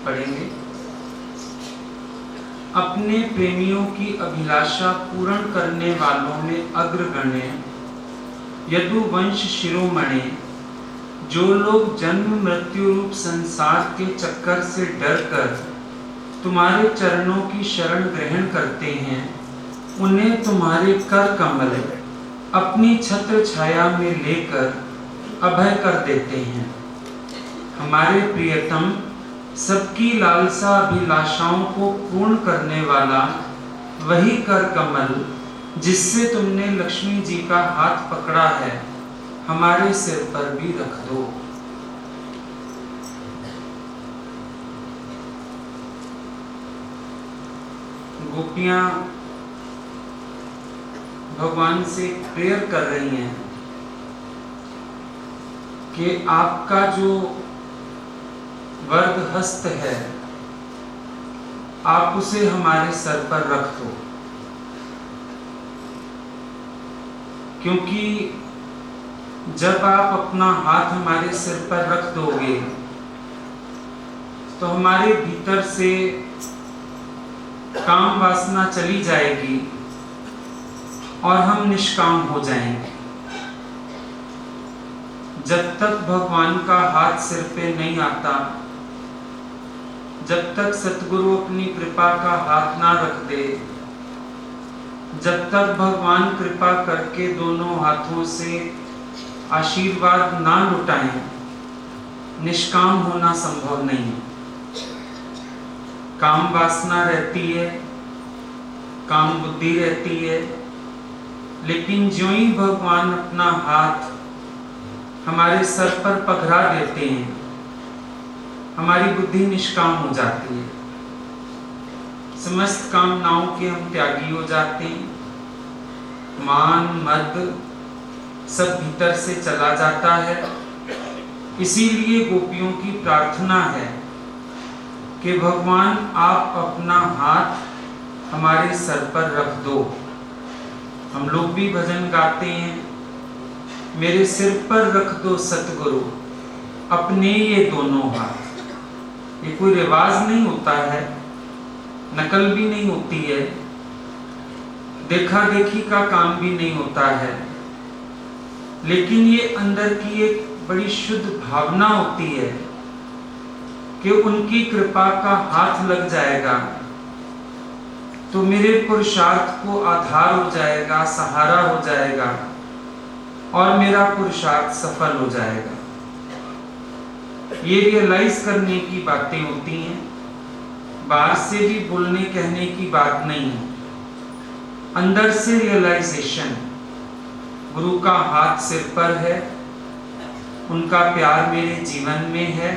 पढ़ेंगे। अपने प्रेमियों की अभिलाषा पूर्ण करने वालों में अग्रगण्य यदुवंश शिरोमणि, जो लोग जन्म मृत्यु रूप संसार के चक्कर से डरकर तुम्हारे चरणों की शरण ग्रहण करते हैं, उन्हें तुम्हारे कर कमल अपनी छत्र छाया में लेकर अभय कर देते हैं। हमारे प्रियतम, सबकी लालसा अभिलाषाओं को पूर्ण करने वाला वही कर कमल जिससे तुमने लक्ष्मी जी का हाथ पकड़ा है, हमारे सिर पर भी रख दो। गोपियां भगवान से प्रेयर कर रही हैं कि आपका जो वरद हस्त है, आप उसे हमारे सर पर रख दो, क्योंकि जब आप अपना हाथ हमारे सिर पर रख दोगे तो हमारे भीतर से काम वासना चली जाएगी और हम निष्काम हो जाएंगे। जब तक भगवान का हाथ सिर पे नहीं आता, जब तक सतगुरु अपनी कृपा का हाथ ना रख दे, जब तक भगवान कृपा करके दोनों हाथों से आशीर्वाद ना लुटाएं, निष्काम होना संभव नहीं है। काम वासना रहती है, काम बुद्धि रहती है, लेकिन ज्यों ही भगवान अपना हाथ हमारे सर पर पकड़ा देते हैं, हमारी बुद्धि निष्काम हो जाती है। समस्त कामनाओं के हम त्यागी हो जाते हैं। मान मद सब भीतर से चला जाता है। इसीलिए गोपियों की प्रार्थना है कि भगवान आप अपना हाथ हमारे सर पर रख दो। हम लोग भी भजन गाते हैं, मेरे सिर पर रख दो सतगुरु अपने ये दोनों हाथ। ये कोई रिवाज नहीं होता है, नकल भी नहीं होती है, देखा देखी का काम भी नहीं होता है, लेकिन ये अंदर की एक बड़ी शुद्ध भावना होती है कि उनकी कृपा का हाथ लग जाएगा तो मेरे पुरुषार्थ को आधार हो जाएगा, सहारा हो जाएगा और मेरा पुरुषार्थ सफल हो जाएगा। ये रियलाइज करने की बातें होती हैं, बाहर से भी बोलने कहने की बात नहीं है, अंदर से रियलाइजेशन। गुरु का हाथ सिर पर है, उनका प्यार मेरे जीवन में है।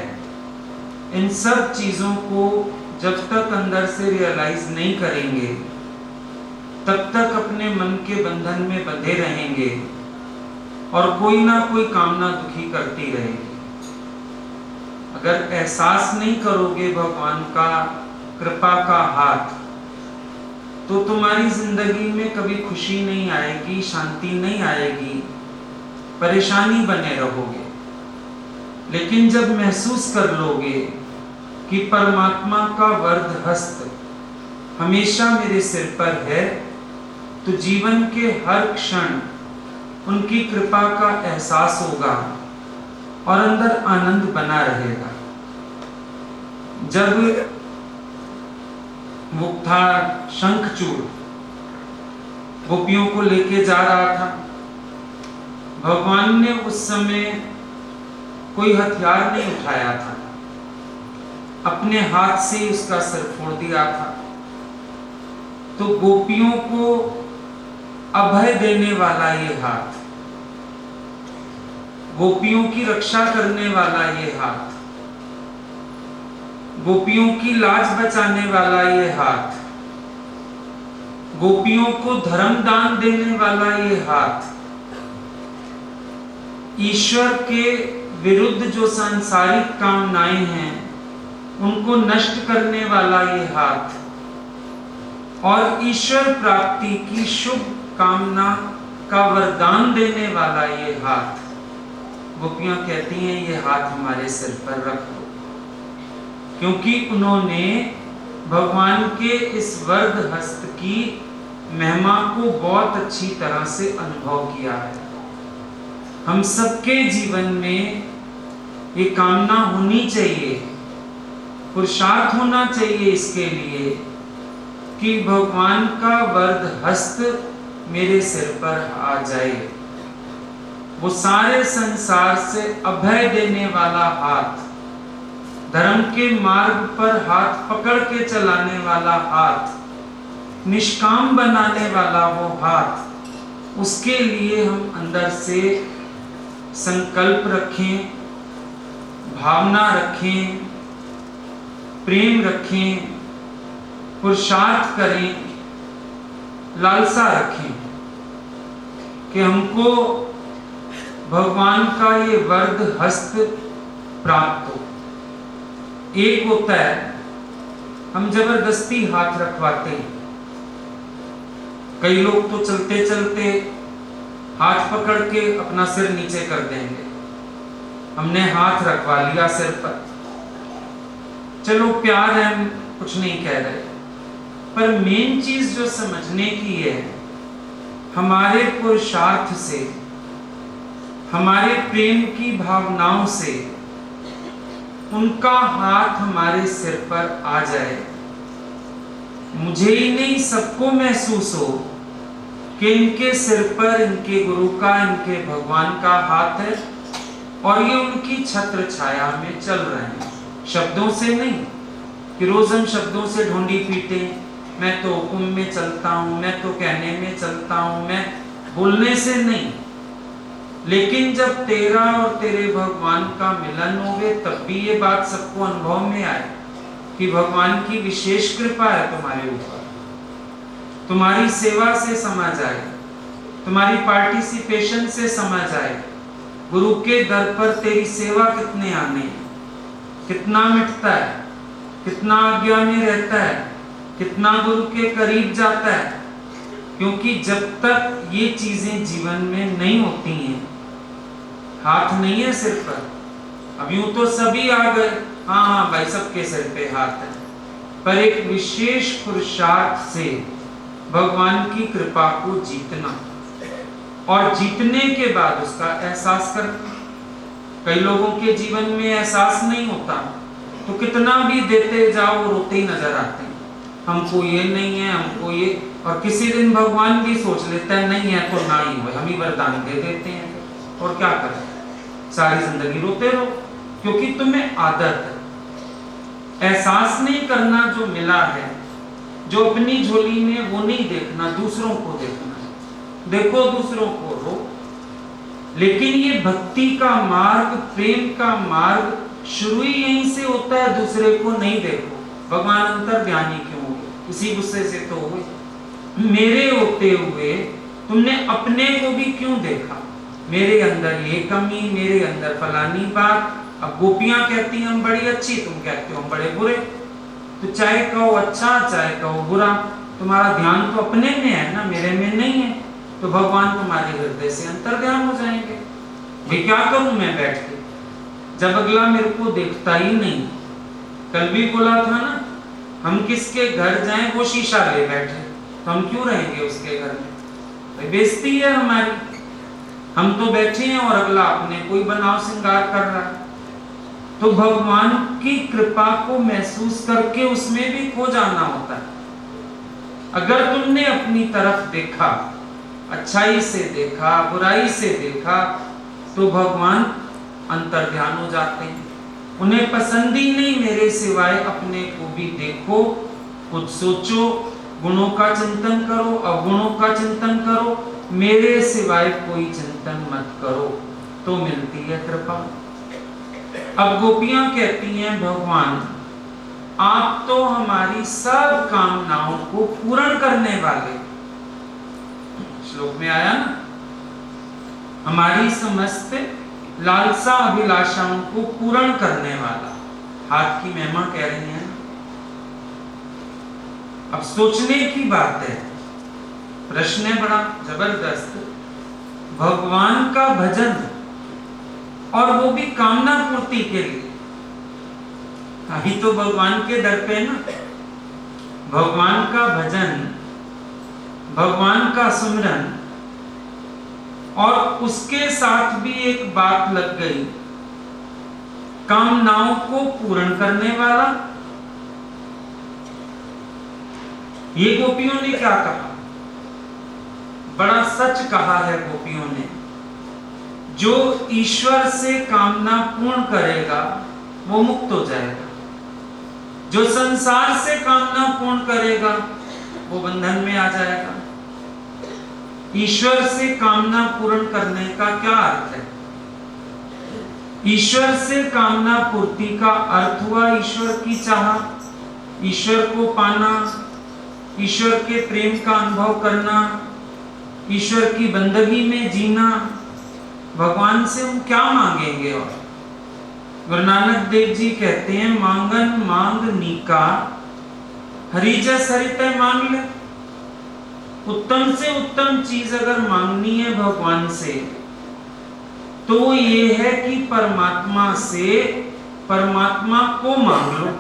इन सब चीजों को जब तक अंदर से रियलाइज नहीं करेंगे, तब तक अपने मन के बंधन में बंधे रहेंगे और कोई ना कोई कामना दुखी करती रहेगी। अगर एहसास नहीं करोगे भगवान का कृपा का हाथ, तो तुम्हारी जिंदगी में कभी खुशी नहीं आएगी, शांति नहीं आएगी, परेशानी बने रहोगे। लेकिन जब महसूस कर लोगे कि परमात्मा का वरद हस्त हमेशा मेरे सिर पर है, तो जीवन के हर क्षण उनकी कृपा का एहसास होगा और अंदर आनंद बना रहेगा। जब मुक्ता शंखचूड़ गोपियों को लेके जा रहा था, भगवान ने उस समय कोई हथियार नहीं उठाया था, अपने हाथ से उसका सिर फोड़ दिया था। तो गोपियों को अभय देने वाला ये हाथ, गोपियों की रक्षा करने वाला ये हाथ, गोपियों की लाज बचाने वाला ये हाथ, गोपियों को धर्म दान देने वाला ये हाथ, ईश्वर के विरुद्ध जो सांसारिक कामनाएं हैं उनको नष्ट करने वाला ये हाथ और ईश्वर प्राप्ति की शुभ कामना का वरदान देने वाला ये हाथ। गोपियां कहती हैं ये हाथ हमारे सिर पर रख दो, क्योंकि उन्होंने भगवान के इस वर्ग हस्त की महिमा को बहुत अच्छी तरह से अनुभव किया है। हम सबके जीवन में ये कामना होनी चाहिए, पुरुषार्थ होना चाहिए इसके लिए कि भगवान का वर्ग हस्त मेरे सिर पर आ जाए। वो सारे संसार से अभय देने वाला हाथ, धर्म के मार्ग पर हाथ पकड़ के चलाने वाला हाथ, निष्काम बनाने वाला वो हाथ, उसके लिए हम अंदर से संकल्प रखें, भावना रखें, प्रेम रखें, पुरुषार्थ करें, लालसा रखें कि हमको भगवान का ये वर्ग हस्त प्राप्त हो। एक होता है हम जबरदस्ती हाथ रखवाते हैं। कई लोग तो चलते चलते हाथ पकड़ के अपना सिर नीचे कर देंगे। हमने हाथ रखवा लिया सिर पर, चलो प्यार है, हम कुछ नहीं कह रहे, पर मेन चीज जो समझने की है, हमारे पुरुषार्थ से, हमारे प्रेम की भावनाओं से उनका हाथ हमारे सिर पर आ जाए। मुझे ही नहीं, सबको महसूस हो कि इनके सिर पर इनके गुरु का, इनके भगवान का हाथ है और ये उनकी छत्र छाया में चल रहे हैं। शब्दों से नहीं कि रोज हम शब्दों से ढूंढी पीटे, मैं तो हुक्म में चलता हूं, मैं तो कहने में चलता हूं, मैं बोलने से नहीं, लेकिन जब तेरा और तेरे भगवान का मिलन होवे तब भी ये बात सबको अनुभव में आए कि भगवान की विशेष कृपा है तुम्हारे ऊपर, तुम्हारी सेवा से समझ आए, तुम्हारी पार्टिसिपेशन से समझ आए, गुरु के दर पर तेरी सेवा कितने आने हैं, कितना मिटता है, कितना आज्ञा में रहता है, कितना गुरु के करीब जाता है। क्योंकि जब तक ये चीजें जीवन में नहीं होती हैं, हाथ नहीं है सिर पर, अब यूं तो सभी आ गए, हाँ हाँ भाई सबके सिर पे हाथ है, पर एक विशेष पुरुषार्थ से भगवान की कृपा को जीतना और जीतने के बाद उसका एहसास करना। कई लोगों के जीवन में एहसास नहीं होता तो कितना भी देते जाओ रोते ही नजर आते हैं, हमको ये नहीं है, हमको ये, और किसी दिन भगवान भी सोच लेता है नहीं है तो ना ही हो, हम ही वरदान दे देते हैं, और क्या करें, सारी जिंदगी रोते रहो, क्योंकि तुम्हें आदत है। एहसास नहीं करना जो मिला है, जो अपनी झोली में, वो नहीं देखना, दूसरों को देखना। देखो दूसरों को रो, लेकिन ये भक्ति का मार्ग, प्रेम का मार्ग शुरू ही यहीं से होता है। दूसरे को नहीं देखो, भगवान अंतर्ज्ञानी क्यों हुए, इसी गुस्से से तो हुए, मेरे होते हुए तुमने अपने को भी क्यों देखा, मेरे अंदर ये कमी, मेरे अंदर फलानी बात। अब गोपियां कहती हैं हम बड़ी अच्छी, तुम कहते हो हम बड़े बुरे, तो चाहे कहो अच्छा चाहे कहो बुरा, तुम्हारा ध्यान तो अपने में है ना, मेरे में नहीं है, तो भगवान तुम्हारे हृदय से अंतर्ध्यान हो जाएंगे। भाई क्या करूं मैं बैठ के, जब अगला मेरे को देखता ही नहीं। कल भी बोला था ना, हम किसके घर जाएं वो शीशा ले बैठे, तो हम क्यों रहेंगे उसके घर में, बेइज्जती है हमारी। हम तो बैठे हैं और अगला अपने कोई बनाव श्रृंगार कर रहा है। तो भगवान की कृपा को महसूस करके उसमें भी खो जाना होता है। अगर तुमने अपनी तरफ देखा, अच्छाई से देखा, बुराई से देखा, तो भगवान अंतर्ध्यान हो जाते हैं। उन्हें पसंद ही नहीं मेरे सिवाय अपने को भी देखो, खुद सोचो, गुणों का चिंतन करो, अवगुणों का चिंतन करो, मेरे सिवाय कोई चिंतन मत करो, तो मिलती है कृपा। अब गोपियां कहती हैं भगवान आप तो हमारी सब कामनाओं को पूर्ण करने वाले, श्लोक में आया ना, हमारी समस्त लालसा अभिलाषाओं को पूर्ण करने वाला, हाथ की महिमा कह रही है। अब सोचने की बात है, प्रश्न है बड़ा जबरदस्त, भगवान का भजन और वो भी कामना पूर्ति के लिए, अभी तो भगवान के दर पे ना, भगवान का भजन, भगवान का सुमिरन, और उसके साथ भी एक बात लग गई, कामनाओं को पूर्ण करने वाला। ये गोपियों ने क्या कहा? बड़ा सच कहा है गोपियों ने। जो ईश्वर से कामना पूर्ण करेगा वो मुक्त हो जाएगा, जो संसार से कामना पूर्ण करेगा वो बंधन में आ जाएगा। ईश्वर से कामना पूर्ण करने का क्या अर्थ है? ईश्वर से कामना पूर्ति का अर्थ हुआ ईश्वर की चाह, ईश्वर को पाना, ईश्वर के प्रेम का अनुभव करना, ईश्वर की बंदगी में जीना। भगवान से हम क्या मांगेंगे? और गुरु नानक देव जी कहते हैं, मांगन मांग नीका, हरि जस हरि तय मांग ले। उत्तम से उत्तम चीज अगर मांगनी है भगवान से तो ये है कि परमात्मा से परमात्मा को मांग लो,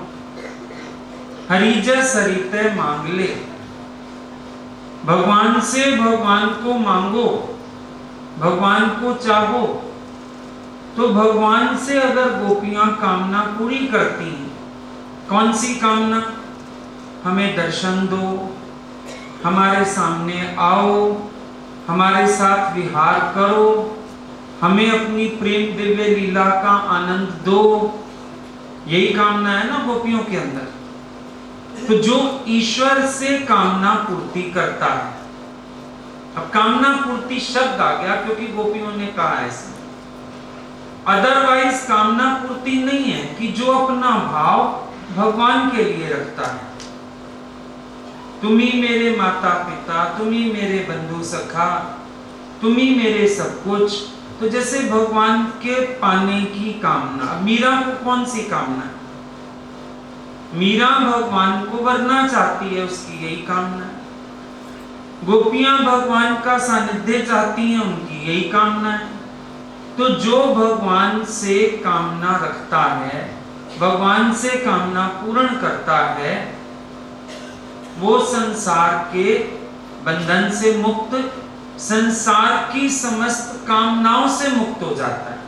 हरि जस हरि तय मांग ले। भगवान से भगवान को मांगो, भगवान को चाहो। तो भगवान से अगर गोपियां कामना पूरी करती हैं, कौन सी कामना? हमें दर्शन दो, हमारे सामने आओ, हमारे साथ विहार करो, हमें अपनी प्रेम दिव्य लीला का आनंद दो। यही कामना है ना गोपियों के अंदर। तो जो ईश्वर से कामना पूर्ति करता है, अब कामना पूर्ति शब्द आ गया क्योंकि गोपियों ने कहा ऐसा, अदरवाइज कामना पूर्ति नहीं है कि जो अपना भाव भगवान के लिए रखता है। तुम ही मेरे माता पिता, तुम ही मेरे बंधु सखा, तुम ही मेरे सब कुछ। तो जैसे भगवान के पाने की कामना। मीरा को कौन सी कामना है? मीरा भगवान को वरना चाहती है, उसकी यही कामना है। गोपियां भगवान का सानिध्य चाहती हैं, उनकी यही कामना है। तो जो भगवान से कामना रखता है, भगवान से कामना पूर्ण करता है, वो संसार के बंधन से मुक्त, संसार की समस्त कामनाओं से मुक्त हो जाता है।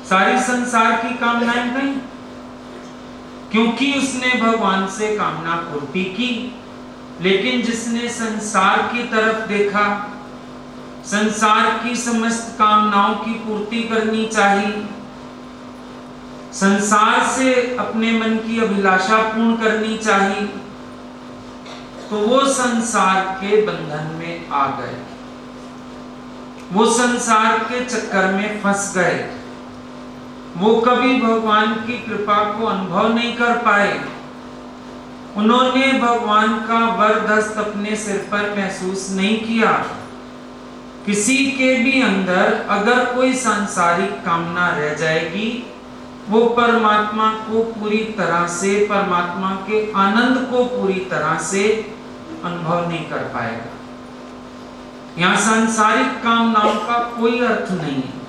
सारी संसार की कामनाएं नहीं, क्योंकि उसने भगवान से कामना पूर्ति की। लेकिन जिसने संसार की तरफ देखा, संसार की समस्त कामनाओं की पूर्ति करनी चाहिए, संसार से अपने मन की अभिलाषा पूर्ण करनी चाहिए, तो वो संसार के बंधन में आ गए, वो संसार के चक्कर में फंस गए। वो कभी भगवान की कृपा को अनुभव नहीं कर पाए। उन्होंने भगवान का वरदस्त अपने सिर पर महसूस नहीं किया। किसी के भी अंदर अगर कोई सांसारिक कामना रह जाएगी, वो परमात्मा को पूरी तरह से, परमात्मा के आनंद को पूरी तरह से अनुभव नहीं कर पाएगा। यहाँ सांसारिक कामनाओं का कोई अर्थ नहीं है।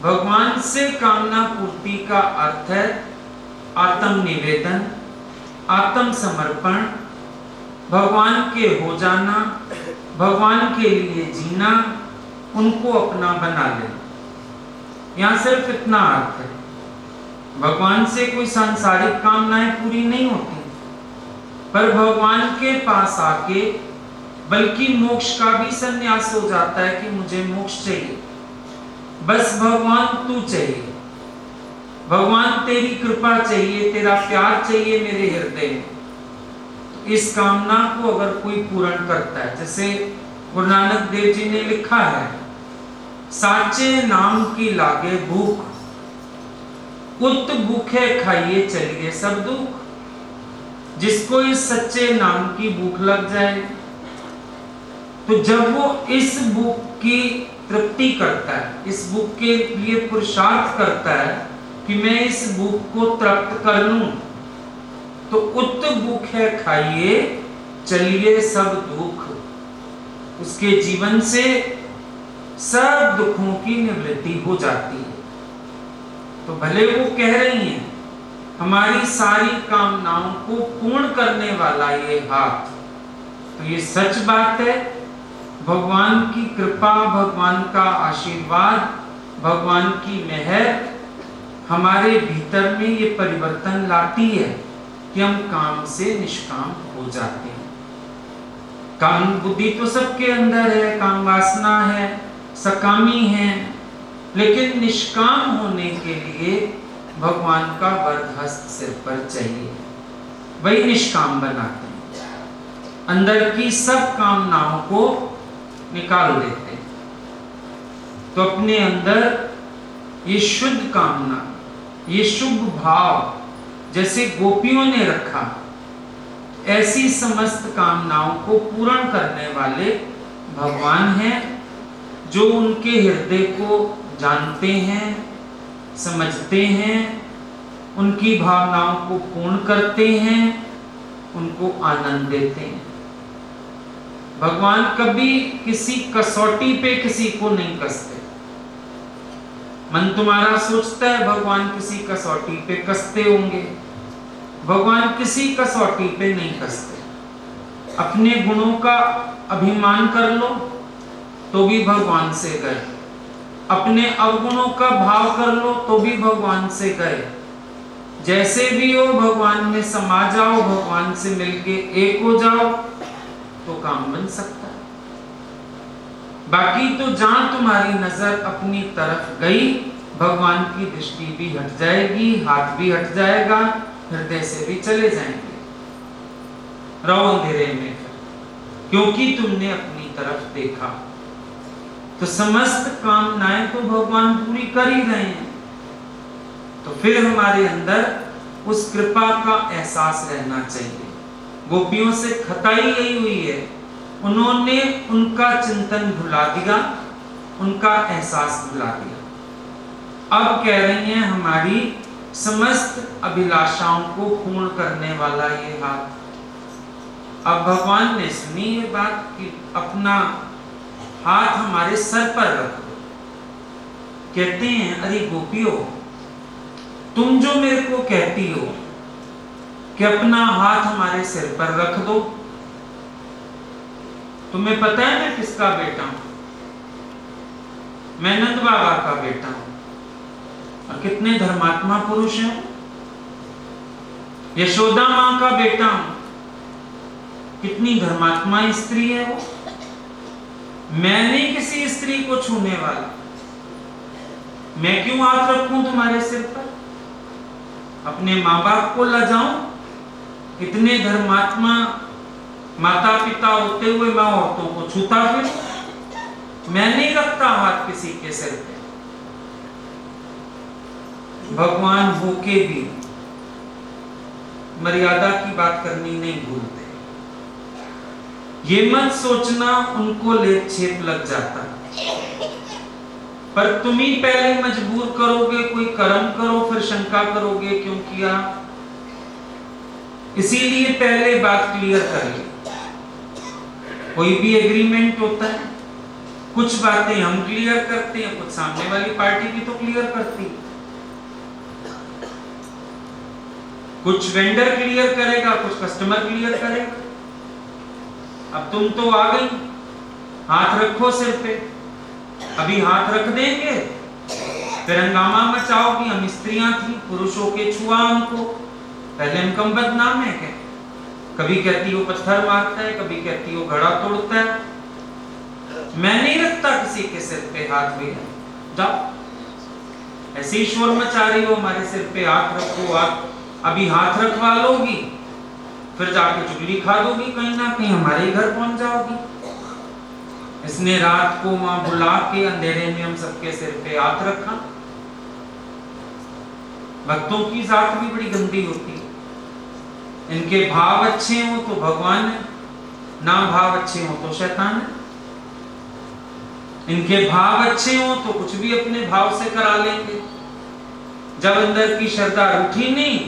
भगवान से कामना पूर्ति का अर्थ है आत्म निवेदन, आत्म समर्पण, भगवान के हो जाना, भगवान के लिए जीना, उनको अपना बना लेना। यहाँ सिर्फ इतना अर्थ है। भगवान से कोई सांसारिक कामनाएं पूरी नहीं होती, पर भगवान के पास आके बल्कि मोक्ष का भी संन्यास हो जाता है कि मुझे मोक्ष चाहिए, बस भगवान तू चाहिए, भगवान तेरी कृपा चाहिए, तेरा प्यार चाहिए मेरे हृदय में। तो इस कामना को अगर कोई पूर्ण करता है, जैसे गुरु नानक देव जी ने लिखा है, साचे नाम की लागे भूख, उत भूखे खाइए चलिए सब दुख। जिसको इस सच्चे नाम की भूख लग जाए, तो जब वो इस भूख की तृप्ति करता है, इस भूख के लिए पुरुषार्थ करता है कि मैं इस भूख को तृप्त कर लूं, तो उत भूखे खाइए चलिए सब दुख। उसके जीवन से सब दुखों की निवृत्ति हो जाती है। तो भले वो कह रही हैं हमारी सारी कामनाओं को पूर्ण करने वाला ये हाथ, तो ये सच बात है। भगवान की कृपा, भगवान का आशीर्वाद, भगवान की मेहर हमारे भीतर में ये परिवर्तन लाती है कि हम काम से निष्काम हो जाते हैं। काम बुद्धि तो सबके अंदर है, काम वासना है, सकामी है, लेकिन निष्काम होने के लिए भगवान का वरद हस्त सिर पर चाहिए, वही निष्काम बनाते हैं। अंदर की सब कामनाओं को निकाल देते हैं। तो अपने अंदर ये शुद्ध कामना, ये शुभ भाव जैसे गोपियों ने रखा, ऐसी समस्त कामनाओं को पूर्ण करने वाले भगवान हैं, जो उनके हृदय को जानते हैं, समझते हैं, उनकी भावनाओं को पूर्ण करते हैं, उनको आनंद देते हैं। भगवान कभी किसी कसौटी पे किसी को नहीं कसते। मन तुम्हारा सोचता है भगवान किसी कसौटी पे कसते होंगे, भगवान किसी कसौटी पे नहीं कसते। अपने गुणों का अभिमान कर लो तो भी भगवान से गए, अपने अवगुणों का भाव कर लो तो भी भगवान से गए। जैसे भी हो भगवान में समा जाओ, भगवान से मिलके एक हो जाओ तो काम बन सकता है। बाकी तो जहां तुम्हारी नजर अपनी तरफ गई, भगवान की दृष्टि भी हट जाएगी, हाथ भी हट जाएगा, हृदय से भी चले जाएंगे। रहो अंधेरे में फिर, क्योंकि तुमने अपनी तरफ देखा। तो समस्त कामनाएं तो भगवान पूरी कर ही रहे हैं, तो फिर हमारे अंदर उस कृपा का एहसास रहना चाहिए। गोपियों से खताई यही हुई है, उन्होंने उनका चिंतन भुला दिया, उनका एहसास भुला दिया। अब कह रही हैं हमारी समस्त अभिलाषाओं को पूर्ण करने वाला ये हाथ। अब भगवान ने सुनी ये बात कि अपना हाथ हमारे सर पर रख दो। कहते हैं अरे गोपियों, तुम जो मेरे को कहती हो कि अपना हाथ हमारे सिर पर रख दो, तुम्हें पता है मैं किसका बेटा हूं? मैं नंद बाबा का बेटा हूं। और कितने धर्मात्मा पुरुष हैं। यशोदा मां का बेटा हूं, कितनी धर्मात्मा स्त्री है वो। मैं नहीं किसी स्त्री को छूने वाला, मैं क्यों हाथ रखूं तुम्हारे सिर पर? अपने माँ बाप को लजाऊं? इतने धर्मात्मा माता पिता होते हुए मैं औरतों को छूता फिर? मैं नहीं रखता हाथ किसी के सिर पे। भगवान होके भी मर्यादा की बात करनी नहीं भूलते। ये मत सोचना उनको लेप छेप लग जाता, पर तुम ही पहले मजबूर करोगे, कोई कर्म करो फिर शंका करोगे क्यों किया। इसीलिए पहले बात क्लियर कर ली। कोई भी एग्रीमेंट होता है, कुछ बातें हम क्लियर करते हैं, कुछ सामने वाली पार्टी भी तो क्लियर करती है। कुछ वेंडर क्लियर करेगा, कुछ कस्टमर क्लियर करेगा। अब तुम तो आ गई, हाथ रखो सिर पे। अभी हाथ रख देंगे फिर हंगामा मचाओगी, हम स्त्रियां थी, पुरुषों के छुआ हमको, पहले हम कम बदनाम है क्या? कभी कहती हो पत्थर मारता है, कभी कहती हो घड़ा तोड़ता है। मैं नहीं रखता किसी के सिर पे हाथ भी। जाओ ऐसे ही शोर मचा रही हो हमारे सिर पे हाथ रखो, अभी हाथ रखवा लोगी फिर जाके चुगली खा दोगी, कहीं ना कहीं हमारे घर पहुंच जाओगी। इसने रात को वहां बुला के अंधेरे में हम सबके सिर पे हाथ रखा। भक्तों की जात भी बड़ी गंदी होती है। इनके भाव अच्छे हो तो भगवान है, ना भाव अच्छे हो तो शैतान है। इनके भाव अच्छे हो तो कुछ भी अपने भाव से करा लेंगे। जब अंदर की श्रद्धा उठी नहीं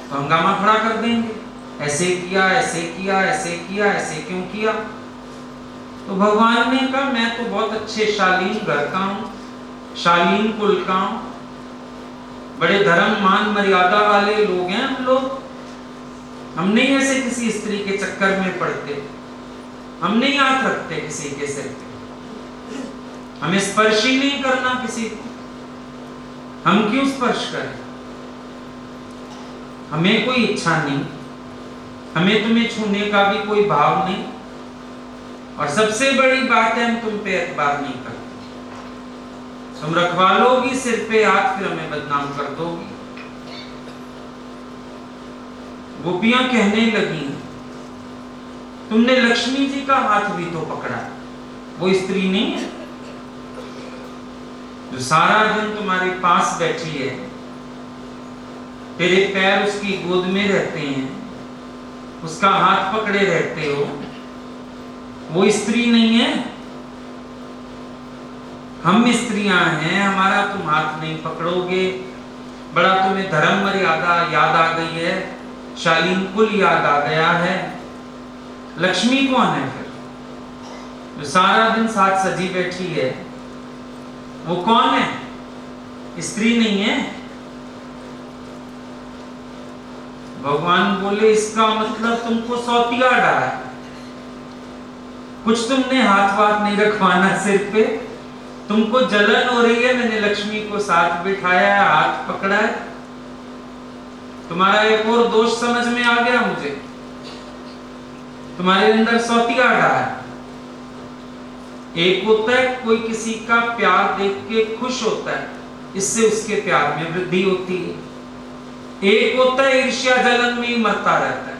तो हंगामा खड़ा कर देंगे, ऐसे किया, ऐसे किया, ऐसे किया, ऐसे क्यों किया। तो भगवान ने कहा मैं तो बहुत अच्छे शालीन घर का हूं, शालीन कुल का हूं, बड़े धर्म मान मर्यादा वाले लोग हैं हम लोग। हम नहीं ऐसे किसी स्त्री के चक्कर में पड़ते, हम नहीं हाथ रखते किसी के सिर पे, हमें स्पर्श ही नहीं करना किसी को, हम क्यों स्पर्श करें? हमें कोई इच्छा नहीं, हमें तुम्हें छूने का भी कोई भाव नहीं, और सबसे बड़ी बात है हम तुम पे एतबार नहीं करते। तुम रखवा लोगी सिर पे हाथ, फिर हमें बदनाम कर दोगी। गोपियां कहने लगी, तुमने लक्ष्मी जी का हाथ भी तो पकड़ा, वो स्त्री नहीं है जो सारा दिन तुम्हारे पास बैठी है, तेरे पैर उसकी गोद में रहते हैं, उसका हाथ पकड़े रहते हो, वो स्त्री नहीं है? हम स्त्रियां हैं, हमारा तुम हाथ नहीं पकड़ोगे। बड़ा तुम्हें धर्म मर्यादा याद आ गई है, शालीन कुल याद आ गया है। लक्ष्मी कौन है फिर जो सारा दिन साथ सजी बैठी है? वो कौन है? स्त्री नहीं है? भगवान बोले, इसका मतलब तुमको सौतिया डाला है, कुछ तुमने हाथ वाथ नहीं रखवाना सिर पे, तुमको जलन हो रही है, मैंने लक्ष्मी को साथ बिठाया है, हाथ पकड़ा है। तुम्हारा एक और दोष समझ में आ गया मुझे, तुम्हारे अंदर सौतिया डाला है। एक होता है कोई किसी का प्यार देख के खुश होता है, इससे उसके प्यार में वृद्धि होती है। एक होता है ईर्ष्या जलन में ही मरता रहता है,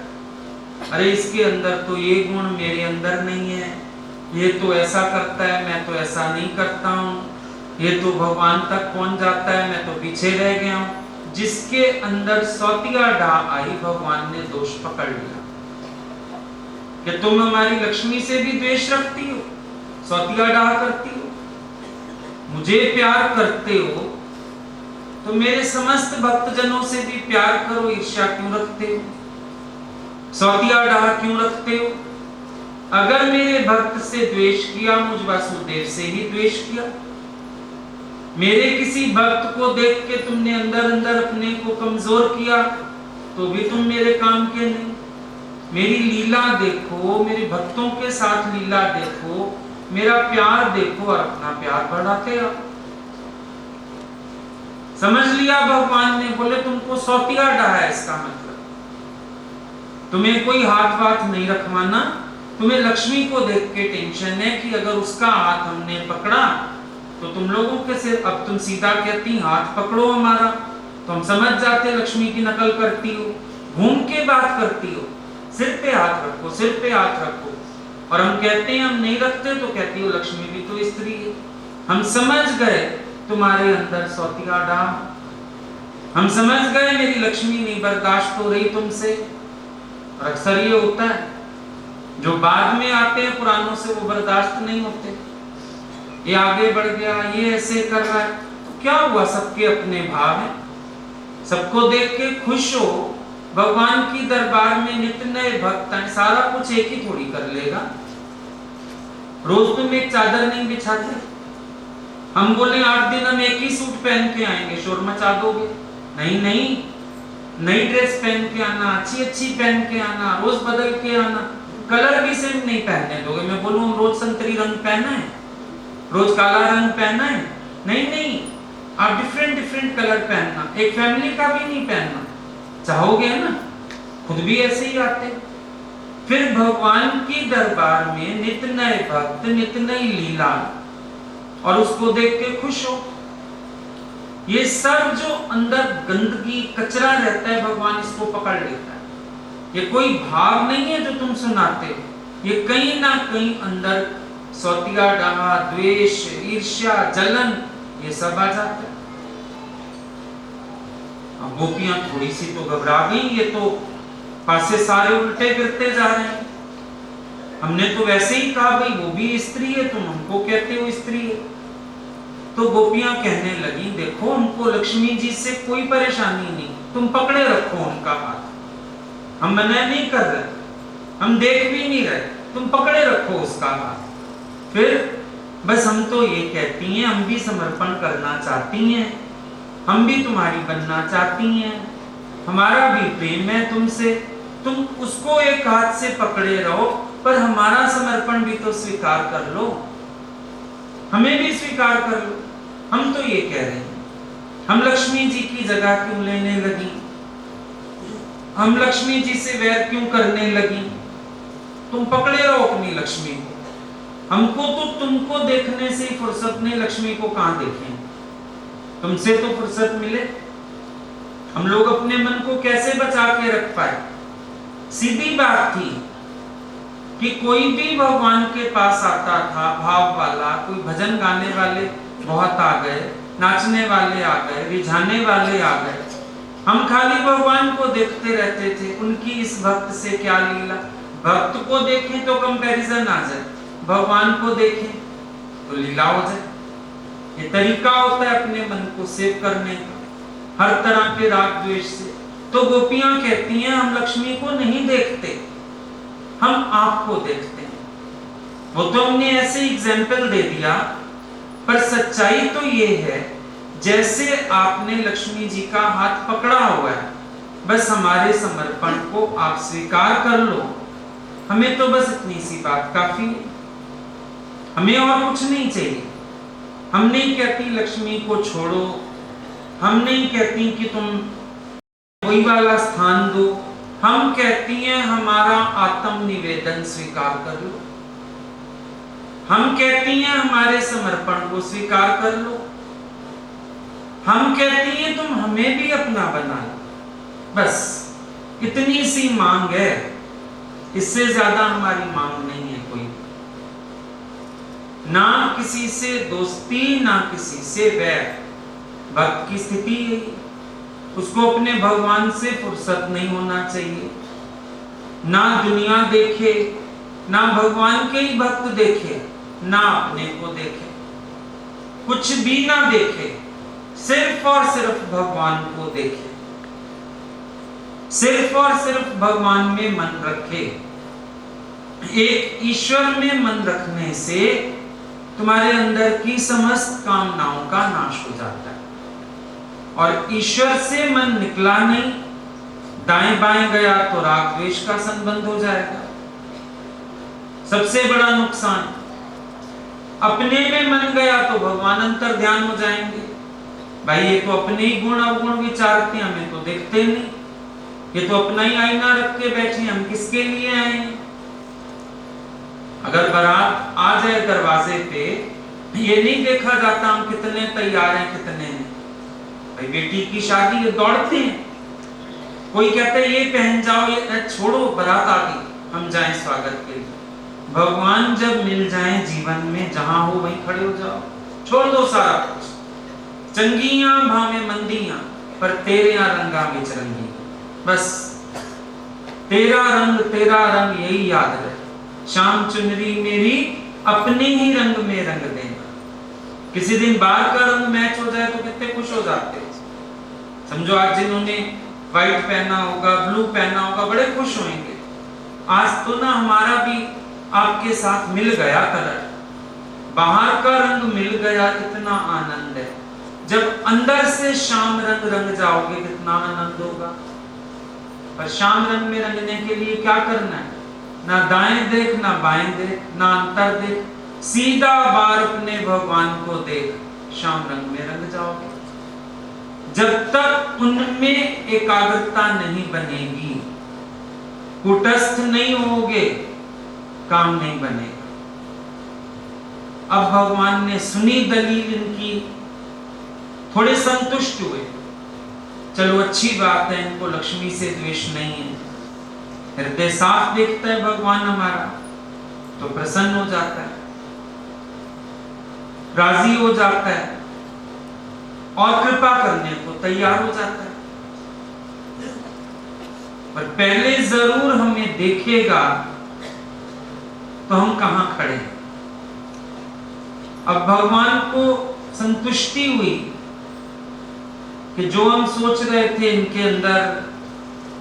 अरे इसके अंदर तो ये गुण मेरे अंदर नहीं है, ये तो ऐसा करता है, मैं तो ऐसा नहीं करता हूँ, ये तो भगवान तक पहुंच जाता है, मैं तो पीछे रह गया हूँ। जिसके अंदर सौतिया डाह आई, भगवान ने दोष पकड़ लिया कि तुम हमारी लक्ष्मी से भी द्वेष रखती हो, सौतिया डाह करती हो, मुझे प्यार करते हो तो मेरे समस्त भक्तजनों से भी प्यार करो, ईर्ष्या क्यों रखते हो, सौतिया डाह क्यों रखते हो? अगर मेरे भक्त से द्वेष किया, मुझ वासुदेव से ही द्वेष किया। मेरे किसी भक्त को देख के तुमने अंदर अंदर अपने को कमजोर किया, तो भी तुम मेरे काम के नहीं। मेरी लीला देखो, मेरे भक्तों के साथ लीला देखो, मेरा प्यार देखो और अपना प्यार बढ़ाते आओ। समझ लिया भगवान ने, बोले तुमको सौतिया डाहा है, इसका मतलब तुम्हें कोई हाथ वाथ नहीं रखवाना, तुम्हें लक्ष्मी को देख के टेंशन है कि अगर उसका हाथ हमने पकड़ा तो तुम लोगों के सिर, अब तुम सीधा कहती हाथ पकड़ो हमारा, तो हम समझ जाते लक्ष्मी की नकल करती हो, घूम के बात करती हो, सिर पे हाथ रखो, सिर पे हाथ रखो, और हम कहते हैं हम नहीं रखते तो कहती हो लक्ष्मी भी तो स्त्री है। हम समझ गए तुम्हारे अंदर सौतिया डाह, हम समझ गए मेरी लक्ष्मी नहीं बर्दाश्त हो रही तुमसे। और अक्सर ये होता है, जो बाद में आते हैं पुरानों से वो बर्दाश्त नहीं होते, ये आगे बढ़ गया, ये ऐसे कर रहा है, तो क्या हुआ, सबके अपने भाव हैं, सबको देख के खुश हो। भगवान की दरबार में नित्य नए भक्त हैं, सारा कुछ एक ही थोड़ी कर लेगा। रोज तुम एक चादर नहीं बिछाते, हम बोले 8 दिन हम एक ही सूट पहन के आएंगे, शोर मचा दोगे? नहीं नहीं, नई ड्रेस पहन के आना, अच्छी अच्छी पहन के आना, रोज बदल के आना, कलर भी सेम नहीं पहनने दोगे। मैं बोलूं हम रोज संतरी रंग पहना है, रोज काला रंग पहना है? नहीं नहीं, आप डिफरेंट डिफरेंट कलर पहनना, एक फैमिली का भी नहीं पहनना। चाहोगे ना, खुद भी ऐसे ही आते। फिर भगवान की दरबार में नित्य नए भक्त, नित्य नई लीला, और उसको देख के खुश हो। ये सब जो अंदर गंदगी कचरा रहता है, भगवान इसको पकड़ लेता है। ये कोई भाव नहीं है जो तुम सुनाते हो, ये कहीं ना कहीं अंदर सौतिया डाह, द्वेष, ईर्ष्या, जलन, ये सब आ जाता है। अब गोपियां थोड़ी सी तो घबरा गई, ये तो पासे सारे उल्टे गिरते जा रहे हैं, हमने तो वैसे ही कहा भाई वो भी स्त्री है, तुम हमको कहते हो स्त्री है। तो गोपियां कहने लगी, देखो हमको लक्ष्मी जी से कोई परेशानी नहीं, तुम पकड़े रखो उनका हाथ, हम मना नहीं कर रहे, हम देख भी नहीं रहे, तुम पकड़े रखो उसका हाथ। फिर बस हम तो ये कहती हैं, हम भी समर्पण करना चाहती हैं, हम भी तुम्हारी बनना चाहती हैं, हमारा भी प्रेम है तुमसे, तुम उसको एक हाथ से पकड़े रहो, पर हमारा समर्पण भी तो स्वीकार कर लो, हमें भी स्वीकार कर लो। हम तो ये कह रहे हैं, हम लक्ष्मी जी की जगह क्यों लेने लगी, हम लक्ष्मी जी से वैर क्यों करने लगी? तुम पकड़े रहो अपनी लक्ष्मी को, हमको तो तुमको देखने से ही फुर्सत नहीं, लक्ष्मी को कहां देखें? तुमसे तो फुर्सत मिले, हम लोग अपने मन को कैसे बचा के रख पाए? सीधी बात थी कि कोई भी भगवान के पास आता था भाव वाला, कोई भजन गाने वाले बहुत आ गए, नाचने वाले आ गए, रिझाने वाले आ गए, हम खाली भगवान को देखते रहते थे, उनकी इस भक्त से क्या लीला। भक्त को देखें तो कंपैरिजन आ जाए, भगवान को देखें तो लीला हो जाए। ये तरीका होता है अपने मन को सेव करने का, हर तरह के राग द्वेष से। तो गोपियां कहती हैं हम लक्ष्मी को नहीं देखते, हम आपको देखते हैं। वो तो हमने ऐसे एग्जाम्पल दे दिया, पर सच्चाई तो ये है जैसे आपने लक्ष्मी जी का हाथ पकड़ा हुआ है, बस हमारे समर्पण को आप स्वीकार कर लो, हमें तो बस इतनी सी बात काफी है, हमें और कुछ नहीं चाहिए। हम नहीं कहती लक्ष्मी को छोड़ो, हम नहीं कहती कि तुम वही वाला स्थान दो, हम कहती हैं हमारा आत्म निवेदन स्वीकार कर लो, हम कहती हैं हमारे समर्पण को स्वीकार कर लो, हम कहती हैं तुम हमें भी अपना बना लो। बस इतनी सी मांग है, इससे ज्यादा हमारी मांग नहीं है कोई। ना किसी से दोस्ती, ना किसी से वैर। भक्त की स्थिति है, उसको अपने भगवान से फुर्सत नहीं होना चाहिए। ना दुनिया देखे, ना भगवान के ही भक्त देखे, ना अपने को देखे, कुछ भी ना देखे, सिर्फ और सिर्फ भगवान को देखे, सिर्फ और सिर्फ भगवान में मन रखे। एक ईश्वर में मन रखने से तुम्हारे अंदर की समस्त कामनाओं का नाश हो जाता है। और ईश्वर से मन निकला नहीं, दाएं बाएं गया तो राग द्वेष का संबंध हो जाएगा। सबसे बड़ा नुकसान, अपने में मन गया तो भगवान अंतर ध्यान हो जाएंगे। भाई ये तो अपने ही गुण अवगुण विचारते हैं, हमें तो देखते नहीं, ये तो अपना ही आईना रख के बैठे, हम किसके लिए आए हैं? अगर बारात आ जाए दरवाजे पे, ये नहीं देखा जाता हम कितने तैयार हैं कितने नहीं। भाई बेटी की शादी ये दौड़ते हैं, कोई कहता है ये पहन जाओ, ये छोड़ो बारात आ गई, हम जाएं स्वागत के लिए। भगवान जब मिल जाएं जीवन में, जहां हो वहीं खड़े हो जाओ, छोड़ दो सारा कुछ। चंगियां भावे मंदियां, पर तेरे यहाँ रंगा में चरंगी। बस तेरा रंग यही याद रहे। शाम चुनरी मेरी अपने ही रंग में रंग देना। किसी दिन बाहर का रंग मैच हो जाए तो कितने खुश हो जाते हैं। समझो आज जिन्होंने व्हाइट पहना होगा, ब्लू पहना होगा, बड़े खुश होंगे। आज तो ना हमारा भी आपके साथ मिल गया कलर, बाहर का रंग मिल गया, कितना आनंद है। जब अंदर से श्याम रंग रंग जाओगे कितना आनंद होगा। पर श्याम रंग में रंगने के लिए क्या करना है? ना दाएं देख, ना बाएं देख, ना अंतर देख, सीधा बार अपने भगवान को देख, श्याम रंग में रंग जाओगे। जब तक उनमें एकाग्रता नहीं बनेगी, कुटस्थ नहीं होगे, काम नहीं बनेगा। अब भगवान ने सुनी दलील इनकी, थोड़े संतुष्ट हुए, चलो अच्छी बात है, इनको लक्ष्मी से द्वेष नहीं है, हृदय साफ देखता है भगवान हमारा, तो प्रसन्न हो जाता है, राजी हो जाता है और कृपा करने को तैयार हो जाता है। पर पहले जरूर हमें देखेगा तो हम कहां खड़े हैं। अब भगवान को संतुष्टि हुई कि जो हम सोच रहे थे इनके अंदर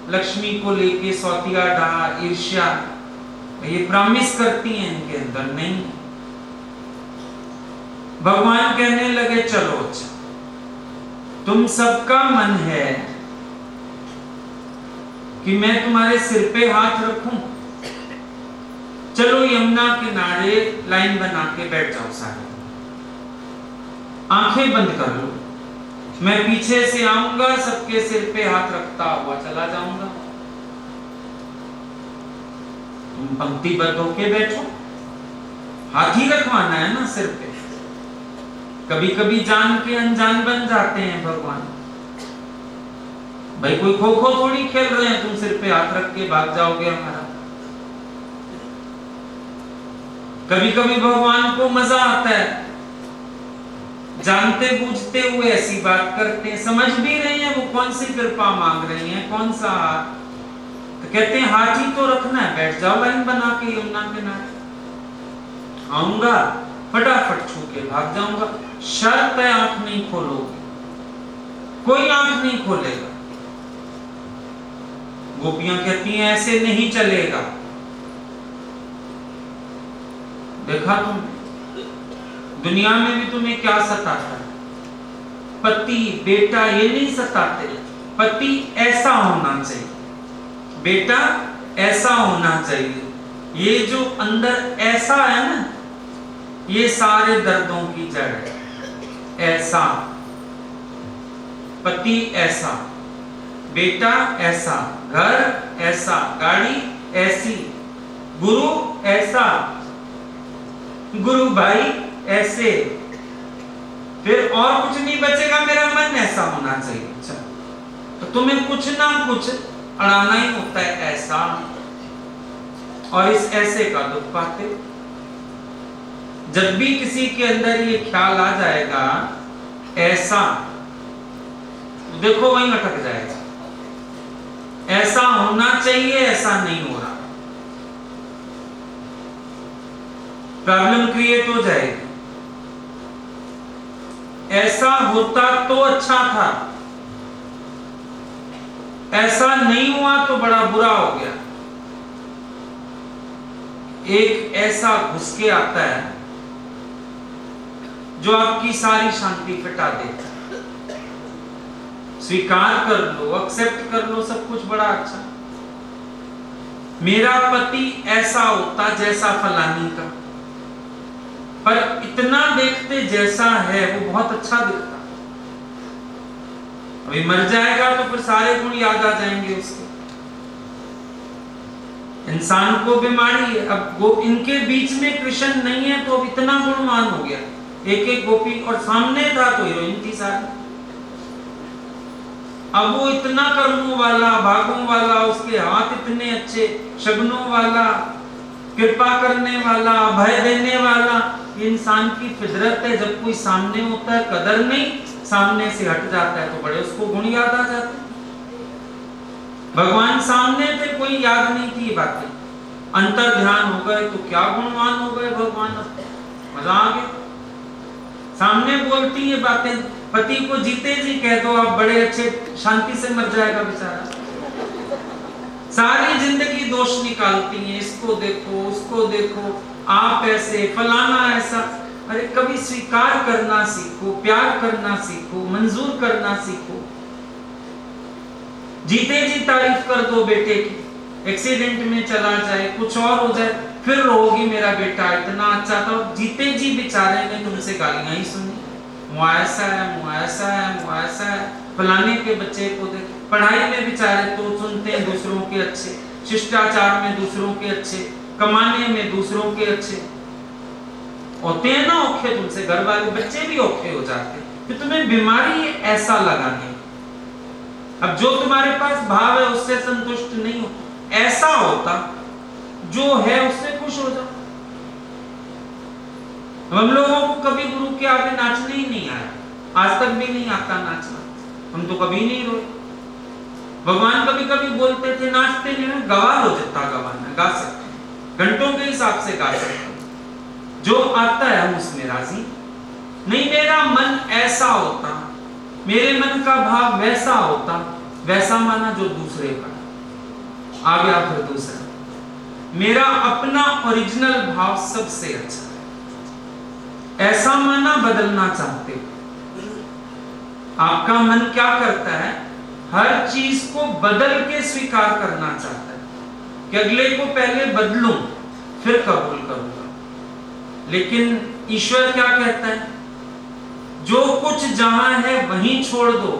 लक्ष्मी को लेके सौतिया डाह, ईर्ष्या, ये प्रॉमिस करती हैं, इनके अंदर नहीं। भगवान कहने लगे चलो अच्छा, तुम सबका मन है कि मैं तुम्हारे सिर पे हाथ रखूं। चलो यमुना किनारे लाइन बना के बैठ जाओ सारे, आंखें बंद कर लो, मैं पीछे से आऊंगा, सबके सिर पे हाथ रखता हुआ चला जाऊंगा। तुम पंक्तिबद्ध होके बैठो, हाथ ही रखवाना है ना सिर पे। कभी कभी जान के अनजान बन जाते हैं भगवान। भाई कोई खो खो थोड़ी खेल रहे हैं, तुम सिर पे हाथ रख के भाग जाओगे हमारा। कभी कभी भगवान को मजा आता है, जानते बूझते हुए ऐसी बात करते हैं, समझ भी रहे हैं वो कौन सी कृपा मांग रही हैं, कौन सा हाथ, तो कहते हैं हाथ ही तो रखना है, बैठ जाओ लाइन बना के यमुना किनारे, आऊंगा फटाफट छू के भाग जाऊंगा। शर्त है आंख नहीं खोलोगे, कोई आंख नहीं खोलेगा। गोपियां कहती हैं ऐसे नहीं चलेगा। देखा तुमने दुनिया में भी तुम्हें क्या सताता है? पति बेटा ये नहीं सताते, पति ऐसा होना चाहिए, बेटा ऐसा होना चाहिए। ये जो अंदर ऐसा है ना, ये सारे दर्दों की जड़ है। ऐसा, पति ऐसा, बेटा ऐसा, घर ऐसा, गाड़ी ऐसी, गुरु ऐसा, गुरु भाई ऐसे, फिर और कुछ नहीं बचेगा, मेरा मन ऐसा होना चाहिए। अच्छा, तो तुम्हें कुछ ना कुछ अड़ाना ही होता है ऐसा, और इस ऐसे का दुख पाते। जब भी किसी के अंदर ये ख्याल आ जाएगा ऐसा, देखो वहीं अटक जाएगा। ऐसा होना चाहिए, ऐसा नहीं हो रहा, प्रॉब्लम क्रिएट हो जाएगी। ऐसा होता तो अच्छा था, ऐसा नहीं हुआ तो बड़ा बुरा हो गया। एक ऐसा घुस के आता है जो आपकी सारी शांति फिटा देता है। स्वीकार कर लो, एक्सेप्ट कर लो, सब कुछ बड़ा अच्छा। मेरा पति ऐसा होता जैसा फलानी का, पर इतना देखते जैसा है वो बहुत अच्छा दिखता। अभी मर जाएगा तो फिर सारे गुण याद आ जाएंगे उसके। इंसान को बीमारी है, अब वो इनके बीच में कृष्ण नहीं है तो अब इतना गुणवान हो गया, एक एक गोपी, और सामने था तो हीरोइन थी सारी। अब वो इतना कर्मों वाला, भागों वाला, उसके हाथ इतने अच्छे, शगनों वाला, कृपा करने वाला, भय देने वाला। इंसान की फितरत है, जब कोई सामने होता है कदर नहीं, सामने से हट जाता है तो बड़े उसको गुण याद आ जाते हैं। भगवान सामने थे, कोई याद नहीं थी बातें, अंतर ध्यान हो गए तो क्या गुणवान हो गए भगवान, मजा आ गया। सामने बोलती है बातें, पति को जीते जी कह दो आप बड़े अच्छे, शांति से मर जाएगा बेचारा। सारी जिंदगी दोष निकालती हैं, इसको देखो उसको देखो, आप ऐसे, फलाना ऐसा। अरे कभी स्वीकार करना सीखो, प्यार करना सीखो, मंजूर करना सीखो। जीते जी तारीफ कर दो बेटे की, एक्सीडेंट में चला जाए, कुछ और हो जाए, फिर रोगी मेरा बेटा इतना अच्छा था। जीते जी बेचारे ने तुमसे गालियां ही सुनी, मुआ ऐसा है, मुआ ऐसा है, मुआ ऐसा है, फलाने के बच्चे को देख। पढ़ाई में बेचारे तो सुनते हैं दूसरों के अच्छे, शिष्टाचार में दूसरों के अच्छे, कमाने में दूसरों के अच्छे होते हैं ना औखे, तुमसे घर वाले बच्चे भी औखे हो जाते हैं। तो तुम्हें बीमारी ऐसा लगाने, अब जो तुम्हारे पास भाव है उससे संतुष्ट नहीं हो, ऐसा होता जो है उससे खुश हो जाओ। हम लोगों को कभी गुरु के आगे नाचने ही नहीं आया, आज तक भी नहीं आता नाचना, हम तो कभी नहीं रोए। भगवान कभी कभी बोलते थे नाचते नहीं, गवा लो जितना गवाना, गा सकते हैं, घंटों के हिसाब से गा सकते हैं, जो आता है हम उसमें राजी नहीं। मेरा मन ऐसा होता, मेरे मन का भाव वैसा होता, वैसा माना जो दूसरे का, आ गया फिर दूसरा। मेरा अपना ओरिजिनल भाव सबसे अच्छा है, ऐसा माना बदलना चाहते, आपका मन क्या करता है? हर चीज को बदल के स्वीकार करना चाहता है कि अगले को पहले बदलूं फिर कबूल करूंगा। लेकिन ईश्वर क्या कहता है? जो कुछ जहां है वहीं छोड़ दो,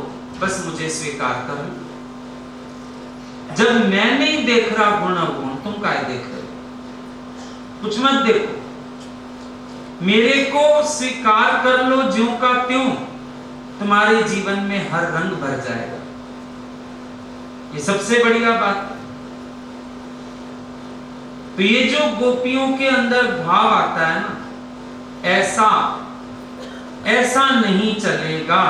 बस मुझे स्वीकार कर लो। जब मैं नहीं देख रहा गुण अवगुण, तुम काहे देख रहे हो? कुछ मत देखो, मेरे को स्वीकार कर लो ज्यों का त्यों, तुम्हारे जीवन में हर रंग भर जाएगा। ये सबसे बढ़िया बात है। तो ये जो गोपियों के अंदर भाव आता है ना, ऐसा नहीं चलेगा।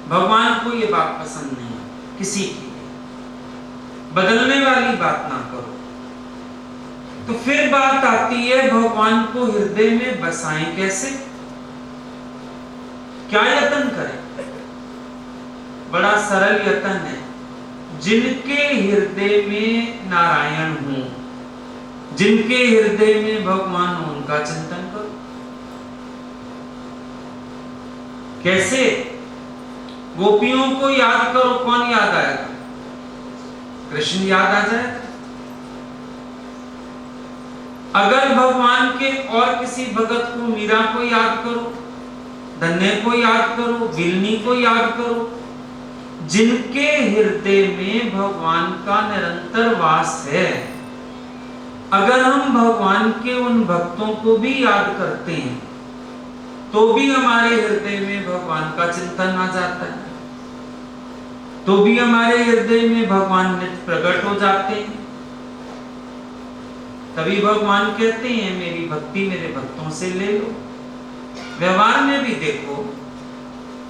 भगवान को ये बात पसंद नहीं है किसी की, बदलने वाली बात ना करो। तो फिर बात आती है भगवान को हृदय में बसाएं कैसे, क्या यत्न करें? बड़ा सरल यत्न है। जिनके हृदय में नारायण हो, जिनके हृदय में भगवान हो, उनका चिंतन करो। कैसे? गोपियों को याद करो, कौन याद आएगा? कृष्ण याद आ जाएगा। अगर भगवान के और किसी भगत को, मीरा को याद करो, धन्य को याद करो, बिलनी को याद करो, जिनके हृदय में भगवान का निरंतर वास है, अगर हम भगवान के उन भक्तों को भी याद करते हैं तो भी हमारे हृदय में भगवान का चिंतन आ जाता है, तो भी हमारे हृदय में भगवान नित्य प्रकट हो जाते हैं। तभी भगवान कहते हैं मेरी भक्ति मेरे भक्तों से ले लो। व्यवहार में भी देखो,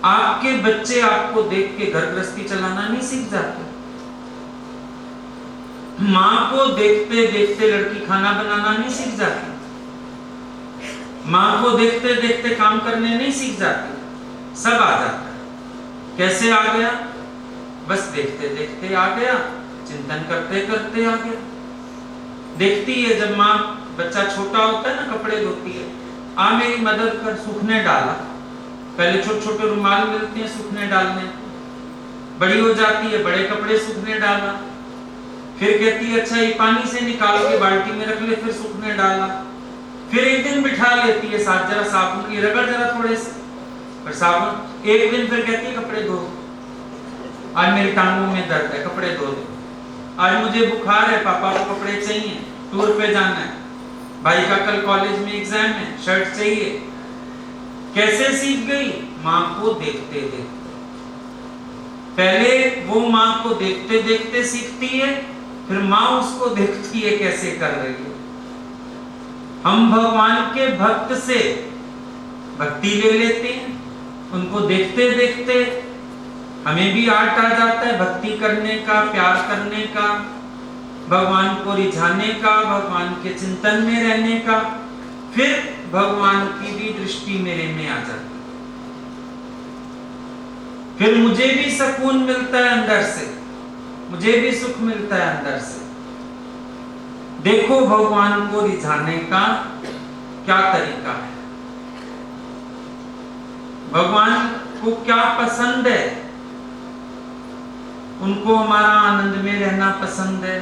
आपके बच्चे आपको देख के घर गृहस्थी चलाना नहीं सीख जाते। माँ को देखते देखते लड़की खाना बनाना नहीं सीख जाती। माँ को देखते देखते काम करने नहीं सीख जाती। सब आ जाता है। कैसे आ गया? बस देखते देखते आ गया, चिंतन करते करते आ गया। देखती है जब माँ, बच्चा छोटा होता है ना, कपड़े धोती है, आ मेरी मदद कर, सूखने डाला। पहले छोटे छोटे रुमाल मिलते हैं सूखने डालने, बड़ी हो जाती है, बड़े कपड़े सूखने डाला। फिर कहती है अच्छा ये पानी से निकालो के बाल्टी में रख ले, फिर सूखने डाला। फिर एक दिन बिठा लेती है साथ, जरा साबुन की रगड़ जरा थोड़े से, पर साबुन। एक दिन फिर कहती है कपड़े धो, आज मेरी टांगों में दर्द है, कपड़े धो दो। आज मुझे बुखार है, पापा को कपड़े चाहिए, टूर पे जाना है, भाई का कल कॉलेज में एग्जाम है, शर्ट चाहिए। कैसे सीख गई? माँ को देखते देखते। पहले वो माँ को देखते देखते सीखती है, फिर माँ उसको देखती है कैसे कर रही है। हम भगवान के भक्त से भक्ति ले लेते हैं, उनको देखते देखते हमें भी आर्ट आ जाता है भक्ति करने का, प्यार करने का, भगवान को रिझाने का, भगवान के चिंतन में रहने का। फिर भगवान की भी दृष्टि मेरे में आ जाती है, फिर मुझे भी सुकून मिलता है अंदर से, मुझे भी सुख मिलता है अंदर से। देखो भगवान को रिझाने का क्या तरीका है, भगवान को क्या पसंद है। उनको हमारा आनंद में रहना पसंद है,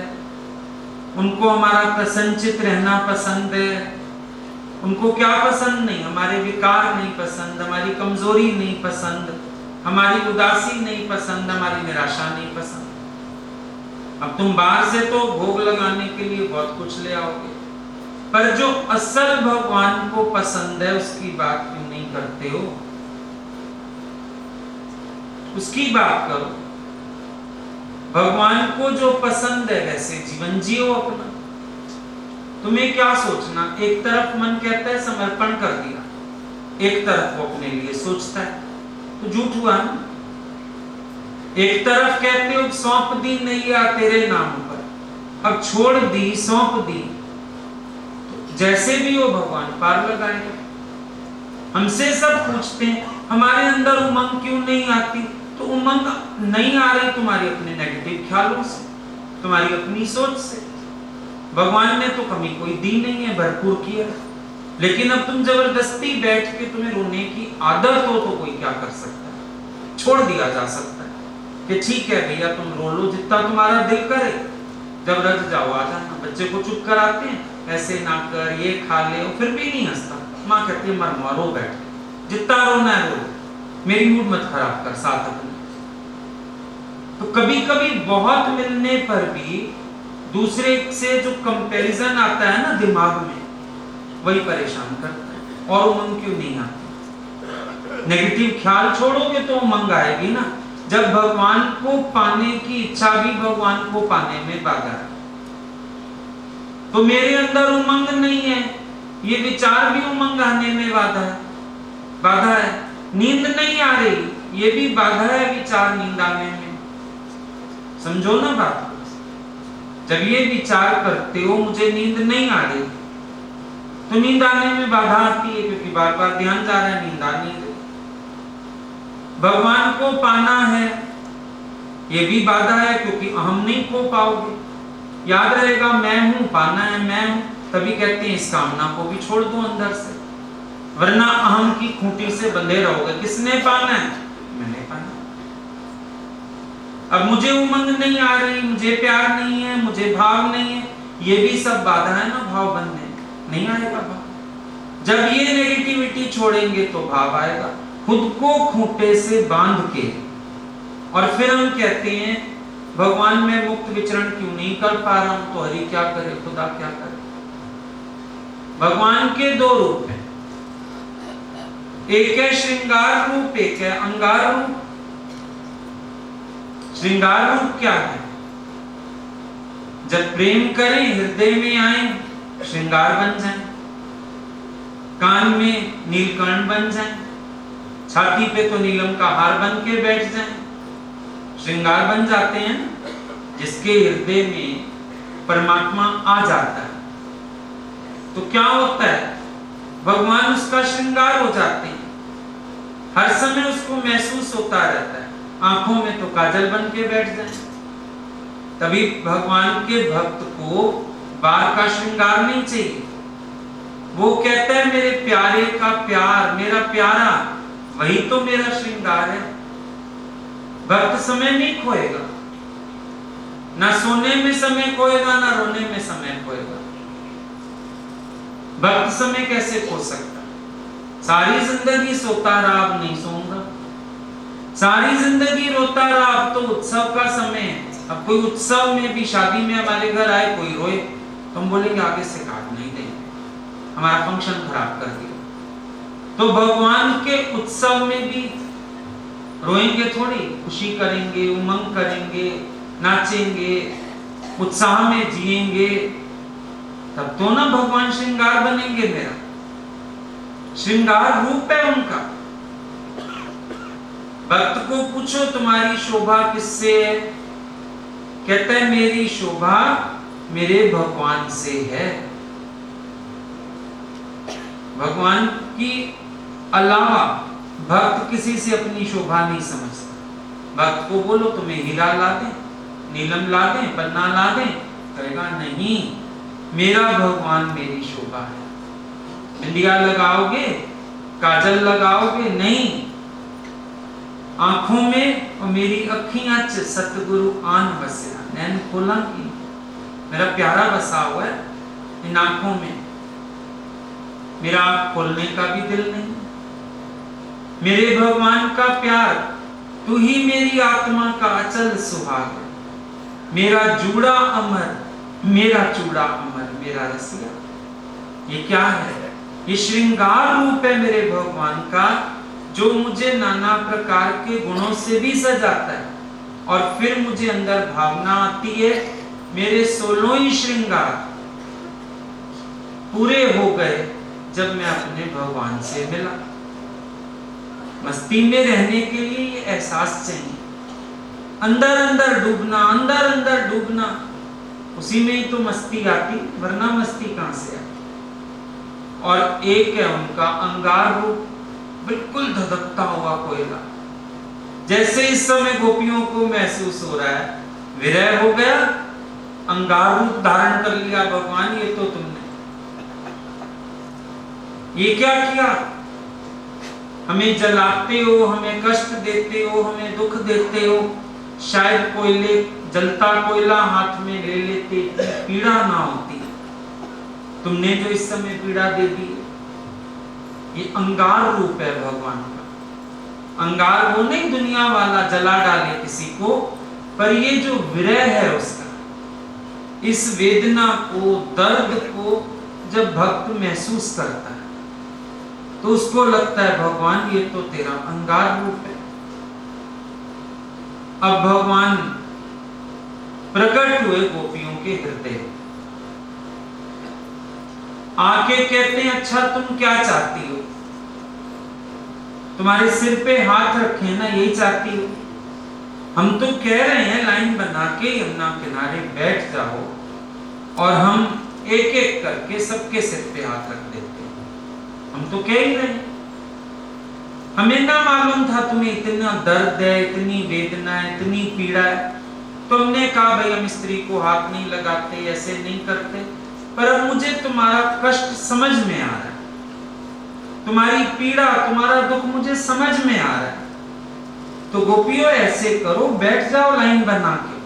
उनको हमारा प्रसन्नचित रहना पसंद है। उनको क्या पसंद नहीं? हमारे विकार नहीं पसंद, हमारी कमजोरी नहीं पसंद, हमारी उदासी नहीं पसंद, हमारी निराशा नहीं पसंद। अब तुम बाहर से तो भोग लगाने के लिए बहुत कुछ ले आओगे, पर जो असल भगवान को पसंद है उसकी बात क्यों नहीं करते हो? उसकी बात करो। भगवान को जो पसंद है वैसे जीवन जियो अपना। तुम्हें क्या सोचना? एक तरफ मन कहता है समर्पण कर दिया, एक तरफ वो अपने लिए सोचता है, तो झूठ हुआ ना। एक तरफ कहते हो सौंप दी नैया तेरे नाम पर, अब छोड़ दी, सौंप दी, तो जैसे भी हो भगवान पार लगाएगा। हमसे सब पूछते हैं हमारे अंदर उमंग क्यों नहीं आती, तो उमंग नहीं आ रही तुम्हारी अपने नेगेटिव ख्यालों से, तुम्हारी अपनी सोच से। भगवान ने तो कमी कोई दी नहीं है, भरपूर किया। लेकिन अब तुम जबरदस्ती बैठ के तुम्हें रोने की आदत हो तो कोई क्या कर सकता है, छोड़ दिया जा सकता है कि ठीक है भैया तुम रो लो जितना तुम्हारा दिल करे, जब रज जाओ आ जाना। बच्चे को चुप कराते हैं, ऐसे ना कर, ये खा ले, फिर भी नहीं हंसता। माँ कहती है मर मारो, बैठ जितना रोना है रो, मेरी मूड मत खराब कर साथ अपने। तो कभी कभी बहुत मिलने पर भी दूसरे से जो कंपैरिजन आता है ना दिमाग में, वही परेशान करता है। और उमंग क्यों नहीं आती? नेगेटिव ख्याल छोड़ोगे तो उमंग आएगी ना। जब भगवान को पाने की इच्छा भी भगवान को पाने में बाधा है, तो मेरे अंदर उमंग नहीं है, ये विचार भी उमंग आने में बाधा है। नींद नहीं आ रही, ये भी बाधा है विचार नींद आने में। समझो ना बात। जब ये विचार करते हो मुझे नींद नहीं आ रही, तो नींद आने में बाधा आती है, क्योंकि बार बार ध्यान जा रहा है, नींद आ नहीं रही। भगवान को पाना है, ये भी बाधा है, क्योंकि अहम नहीं खो पाओगे। याद रहेगा मैं हूं, पाना है मैं हूं, तभी कहते हैं इस कामना को भी छोड़ दो अंदर से, वरना अहम की खूंटी से बंधे रहोगे। किसने पाना है? मैंने पाना। अब मुझे उमंग नहीं आ रही, मुझे प्यार नहीं है, मुझे भाव नहीं है, ये भी सब बाधा है ना भाव बनने। नहीं आएगा भाव। जब ये नेगेटिविटी छोड़ेंगे तो भाव आएगा। खुद को खूंटे से बांध के, और फिर हम कहते हैं भगवान में मुक्त विचरण क्यों नहीं कर पा रहा हूं, तो हरि क्या करे, खुदा क्या करे। भगवान के दो रूप हैं, एक है श्रृंगार रूप, एक है अंगार रूप। श्रृंगार रूप क्या है? जब प्रेम करें, हृदय में आए, श्रृंगार बन जाए, कान में नीलकर्ण बन जाए, छाती पे तो नीलम का हार बन के बैठ जाए, श्रृंगार बन जाते हैं। जिसके हृदय में परमात्मा आ जाता है तो क्या होता है? भगवान उसका श्रृंगार हो जाते हैं, हर समय उसको महसूस होता रहता है। आंखों में तो काजल बन के बैठ जाए। तभी भगवान के भक्त को बाहर का श्रृंगार नहीं चाहिए। वो कहता है मेरे प्यारे का प्यार, मेरा प्यारा, वही तो मेरा श्रृंगार है। भक्त समय नहीं खोएगा, ना सोने में समय खोएगा, ना रोने में समय खोएगा। भक्त समय कैसे खो सकता? सारी जिंदगी सोता रहा, अब नहीं सोऊंगा। सारी जिंदगी रोता रहा, अब तो उत्सव का समय है। अब कोई उत्सव में भी, शादी में हमारे घर आए कोई रोए, तो हम बोलेंगे आगे से कार्ड नहीं देंगे, हमारा फंक्शन खराब कर दिया। तो भगवान के उत्सव में भी रोएंगे थोड़ी, खुशी करेंगे, उमंग करेंगे, नाचेंगे, उत्साह में जिएंगे, तब तो ना भगवान श्रृंगार बनेंगे। मेरा श्रृंगार रूप है उनका। भक्त को पूछो तुम्हारी शोभा किससे है? कहता है मेरी शोभा मेरे भगवान से है। भगवान की अलावा भक्त किसी से अपनी शोभा नहीं समझता। भक्त को बोलो तुम्हें हीरा ला दें, नीलम ला दें, पन्ना ला दें, कहेगा नहीं, मेरा भगवान मेरी शोभा है। बिंदिया लगाओगे, काजल लगाओगे, नहीं, आंखों में और मेरी अखियां च सतगुरु आन बसया, नैन खोला की मेरा प्यारा बसा हुआ है इन आंखों में। मेरा आंख खोलने का भी दिल नहीं। मेरे भगवान का प्यार, तू ही मेरी आत्मा का अचल सुहाग है। मेरा जूड़ा अमर, मेरा चूड़ा अमर, मेरा रसिया। ये क्या है? ये श्रृंगार रूप है मेरे भगवान का, जो मुझे नाना प्रकार के गुणों से भी सजाता है। और फिर मुझे अंदर भावना आती है, मेरे 16 ही श्रृंगार पूरे हो गए जब मैं अपने भगवान से मिला। मस्ती में रहने के लिए ये एहसास चाहिए, अंदर अंदर डूबना, अंदर अंदर डूबना, उसी में ही तो मस्ती आती, वरना मस्ती कहां से आती। और एक है उनका अंगार रूप, बिल्कुल धधकता हुआ कोयला। जैसे इस समय गोपियों को महसूस हो रहा है विरह हो गया, अंगार रूप धारण कर लिया भगवान, ये तो तुमने ये क्या किया? हमें जलाते हो, हमें कष्ट देते हो, हमें दुख देते हो। शायद कोयले जलता कोयला हाथ में ले लेते, पीड़ा ना होती। तुमने जो इस समय पीड़ा दे दी, ये अंगार रूप है भगवान का। अंगार वो नहीं दुनिया वाला जला डाले किसी को, पर ये जो विरह है उसका, इस वेदना को, दर्द को जब भक्त महसूस करता है तो उसको लगता है भगवान ये तो तेरा अंगार रूप है। अब भगवान प्रकट हुए गोपियों के हृदय, आके कहते हैं अच्छा तुम क्या चाहती हो? तुम्हारे सिर पे हाथ रखे ना, यही चाहती हो? हम तो कह रहे हैं लाइन बना के यमुना किनारे बैठ जाओ और हम एक एक करके सबके सिर पे हाथ रख देते हैं। हम तो कह ही रहे हैं। हमें ना मालूम था तुम्हें इतना दर्द है, इतनी वेदना है, इतनी पीड़ा है, तो हमने कहा भाई हम स्त्री को हाथ नहीं लगाते, ऐसे नहीं करते। पर अब मुझे तुम्हारा कष्ट समझ में आ रहा है, तुम्हारी पीड़ा, तुम्हारा दुख मुझे समझ में आ रहा है। तो गोपियों ऐसे करो, बैठ जाओ लाइन बना के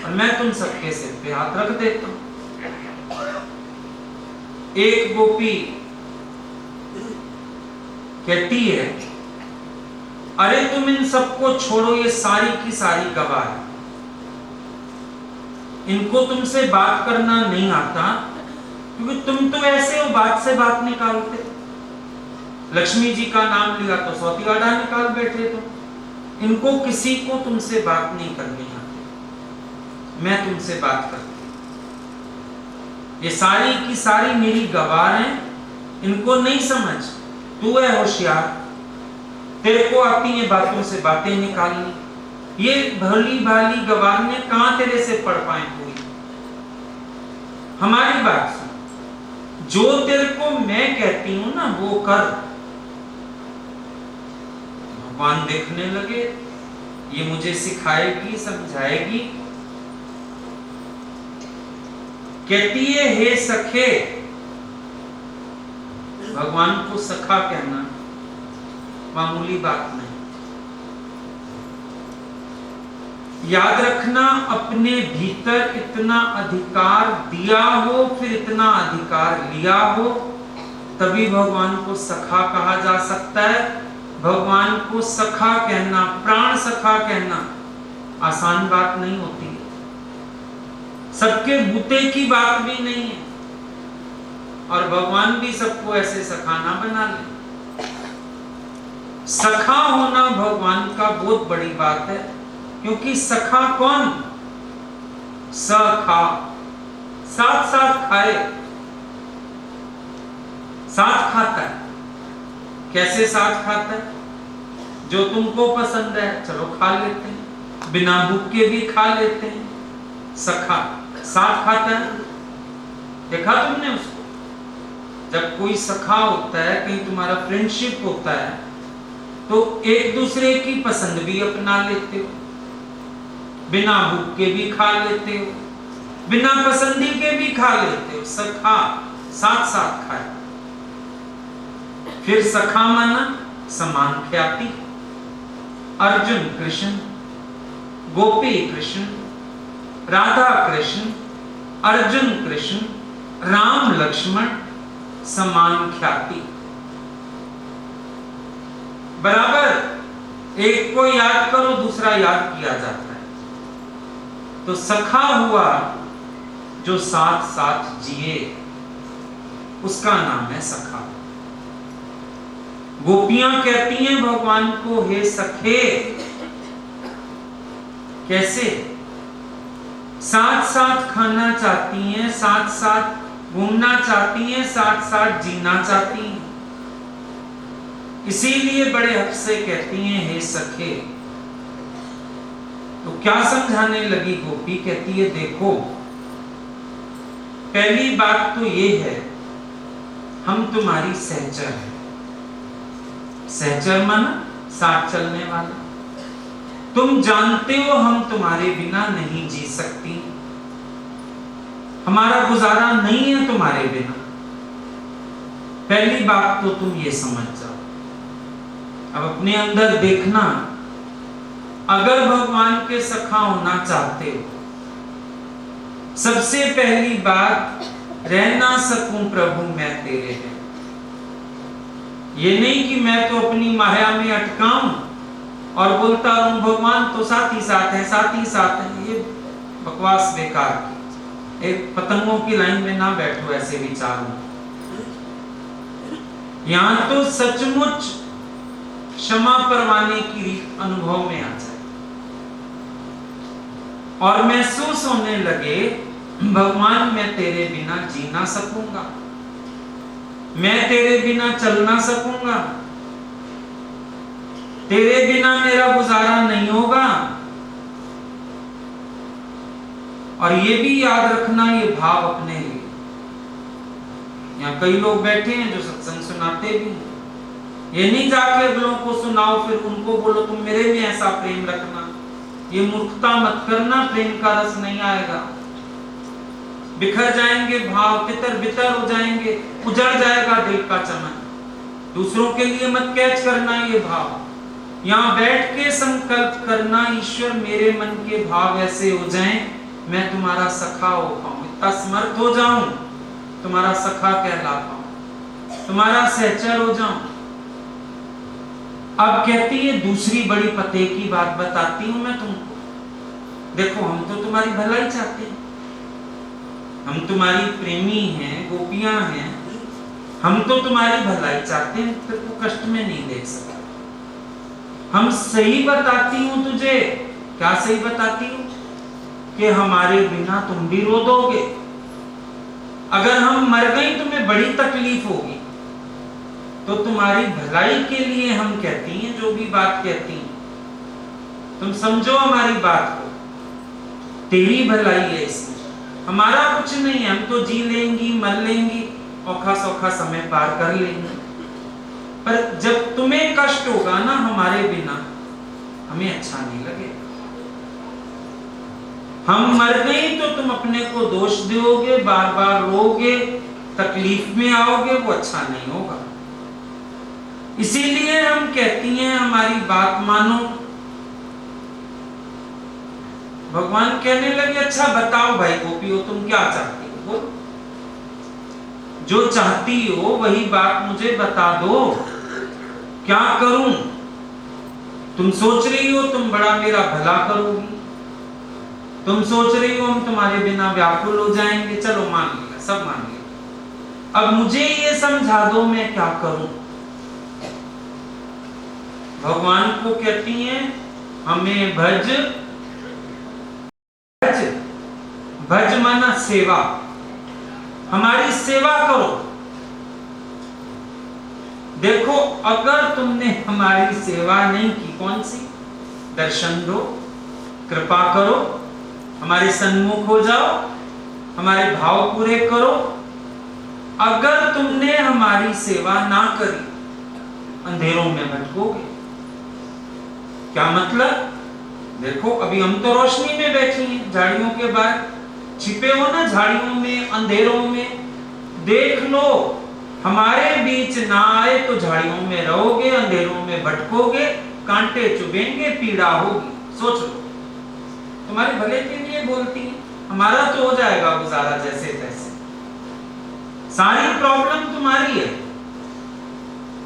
और मैं तुम सबके सिर पे हाथ रख देता हूं। एक गोपी कहती है अरे तुम इन सबको छोड़ो, ये सारी की सारी गवाह है, इनको तुमसे बात करना नहीं आता, क्योंकि तुम तो ऐसे हो बात से बात निकालते। लक्ष्मी जी का नाम लिया तो सौतीवाड़ा निकाल बैठे। तो इनको किसी को तुमसे बात नहीं करनी आती, मैं तुमसे बात करती। ये सारी की सारी मेरी गवाह हैं, इनको नहीं समझ। तू है होशियार, तेरे को आती है बातों से बातें निकालनी। ये भली भाली गवाह ने कहां तेरे से पढ़ पाए पूरी। हमारी बात सुन, जो तेरे को मैं कहती हूं ना वो कर। भगवान देखने लगे ये मुझे सिखाएगी, समझाएगी। कहती है हे सखे, भगवान को सखा कहना मामूली बात नहीं। याद रखना, अपने भीतर इतना अधिकार दिया हो, फिर इतना अधिकार लिया हो, तभी भगवान को सखा कहा जा सकता है। भगवान को सखा कहना, प्राण सखा कहना आसान बात नहीं होती है, सबके बूते की बात भी नहीं है, और भगवान भी सबको ऐसे सखा ना बना ले। सखा होना भगवान का बहुत बड़ी बात है, क्योंकि सखा कौन? सखा, साथ साथ खाए, साथ खाता है। कैसे साथ खाता है? जो तुमको पसंद है चलो खा लेते हैं, बिना भूख के भी खा लेते हैं। सखा साथ खाता है। देखा तुमने उसको? जब कोई सखा होता है, कहीं तुम्हारा फ्रेंडशिप होता है, तो एक दूसरे की पसंद भी अपना लेते हो, बिना भूख के भी खा लेते हो, बिना पसंदी के भी खा लेते हो। सखा साथ साथ खाए। फिर सखा माना समान ख्याति। अर्जुन कृष्ण, गोपी कृष्ण, राधा कृष्ण, अर्जुन कृष्ण, राम लक्ष्मण, समान ख्याति। बराबर एक को याद करो, दूसरा याद किया जाता है। तो सखा हुआ जो साथ साथ जिए, उसका नाम है सखा। गोपियां कहती हैं भगवान को हे सखे। कैसे? साथ साथ खाना चाहती हैं, साथ साथ घूमना चाहती हैं, साथ साथ जीना चाहती हैं। इसीलिए बड़े हक से कहती हैं हे सखे। तो क्या समझाने लगी गोपी? कहती है देखो, पहली बात तो ये है, हम तुम्हारी सहचर हैं। सहचर माना साथ चलने वाला। तुम जानते हो हम तुम्हारे बिना नहीं जी सकती, हमारा गुजारा नहीं है तुम्हारे बिना। पहली बात तो तुम ये समझ जाओ, अब अपने अंदर देखना, अगर भगवान के सखा होना चाहते हो, सबसे पहली बात, रह ना सकूं प्रभु मैं तेरे है। ये नहीं कि मैं तो अपनी माया में अटकाऊं और बोलता रहूं भगवान तो साथ ही साथ है, साथ ही साथ है। ये बकवास बेकार की। एक पतंगों की लाइन में ना बैठो ऐसे विचारों। यहां तो सचमुच क्षमा परवाने की रीत अनुभव में आ जाए और महसूस होने लगे भगवान मैं तेरे बिना जी ना सकूंगा, मैं तेरे बिना चल ना सकूंगा, तेरे बिना मेरा गुजारा नहीं होगा। और ये भी याद रखना, ये भाव अपने लिए। यहाँ कई लोग बैठे हैं जो सत्संग सुनाते भी हैं, ये नहीं जाके अगलों को सुनाओ फिर उनको बोलो तुम मेरे में ऐसा प्रेम रखना। ये मूर्खता मत करना, प्रेम का रस नहीं आएगा, बिखर जाएंगे भाव, तितर बितर हो जाएंगे, उजड़ जाएगा दिल का चमन। दूसरों के लिए मत कैच करना ये भाव, यहाँ बैठ के संकल्प करना ईश्वर मेरे मन के भाव ऐसे हो जाएं, मैं तुम्हारा सखा हो पाऊं, इतना समर्थ हो जाऊं, तुम्हारा सखा कहला पाऊं, तुम्हारा सहचर हो जाऊं। अब कहती है दूसरी बड़ी पते की बात बताती हूं मैं तुमको। देखो हम तो तुम्हारी भलाई चाहते हैं, हम तुम्हारी प्रेमी हैं, गोपियां हैं, हम तो तुम्हारी भलाई चाहते हैं, फिर तो कष्ट में नहीं देख सकते। हम सही बताती हूं तुझे, क्या सही बताती हूं? कि हमारे बिना तुम भी रो दोगे, अगर हम मर गई तुम्हें बड़ी तकलीफ होगी, तो तुम्हारी भलाई के लिए हम कहती हैं जो भी बात कहती हैं। तुम समझो हमारी बात को, तेरी भलाई है इसमें, हमारा कुछ नहीं है, हम तो जी लेंगी, मर लेंगी, औखा सौखा समय पार कर लेंगे। पर जब तुम्हें कष्ट होगा ना हमारे बिना, हमें अच्छा नहीं लगेगा। हम मर गए तो तुम अपने को दोष दोगे, बार बार रोगे, तकलीफ में आओगे, वो अच्छा नहीं होगा। इसीलिए हम कहती हैं हमारी बात मानो। भगवान कहने लगे अच्छा बताओ भाई गोपियों तुम क्या चाहती हो, बोलो जो चाहती हो वही बात मुझे बता दो, क्या करूं? तुम सोच रही हो तुम बड़ा मेरा भला करोगी, तुम सोच रही हो हम तुम्हारे बिना व्याकुल हो जाएंगे, चलो मान लिया, सब मान लिया, अब मुझे ये समझा दो मैं क्या करूं। भगवान को कहती हैं हमें भज, भज भज माना सेवा, हमारी सेवा करो। देखो अगर तुमने हमारी सेवा नहीं की, कौन सी? दर्शन दो, कृपा करो, हमारे सन्मुख हो जाओ, हमारे भाव पूरे करो। अगर तुमने हमारी सेवा ना करी, अंधेरों में भटकोगे। क्या मतलब? देखो अभी हम तो रोशनी में बैठी हैं, झाड़ियों के बाहर छिपे हो ना, झाड़ियों में, अंधेरों में, देख लो हमारे बीच ना आए तो झाड़ियों में रहोगे, अंधेरों में भटकोगे, कांटे चुभेंगे, पीड़ा होगी। सोच लो, तुम्हारे भले के लिए बोलती है, हमारा तो हो जाएगा गुजारा जैसे तैसे, सारी प्रॉब्लम तुम्हारी है।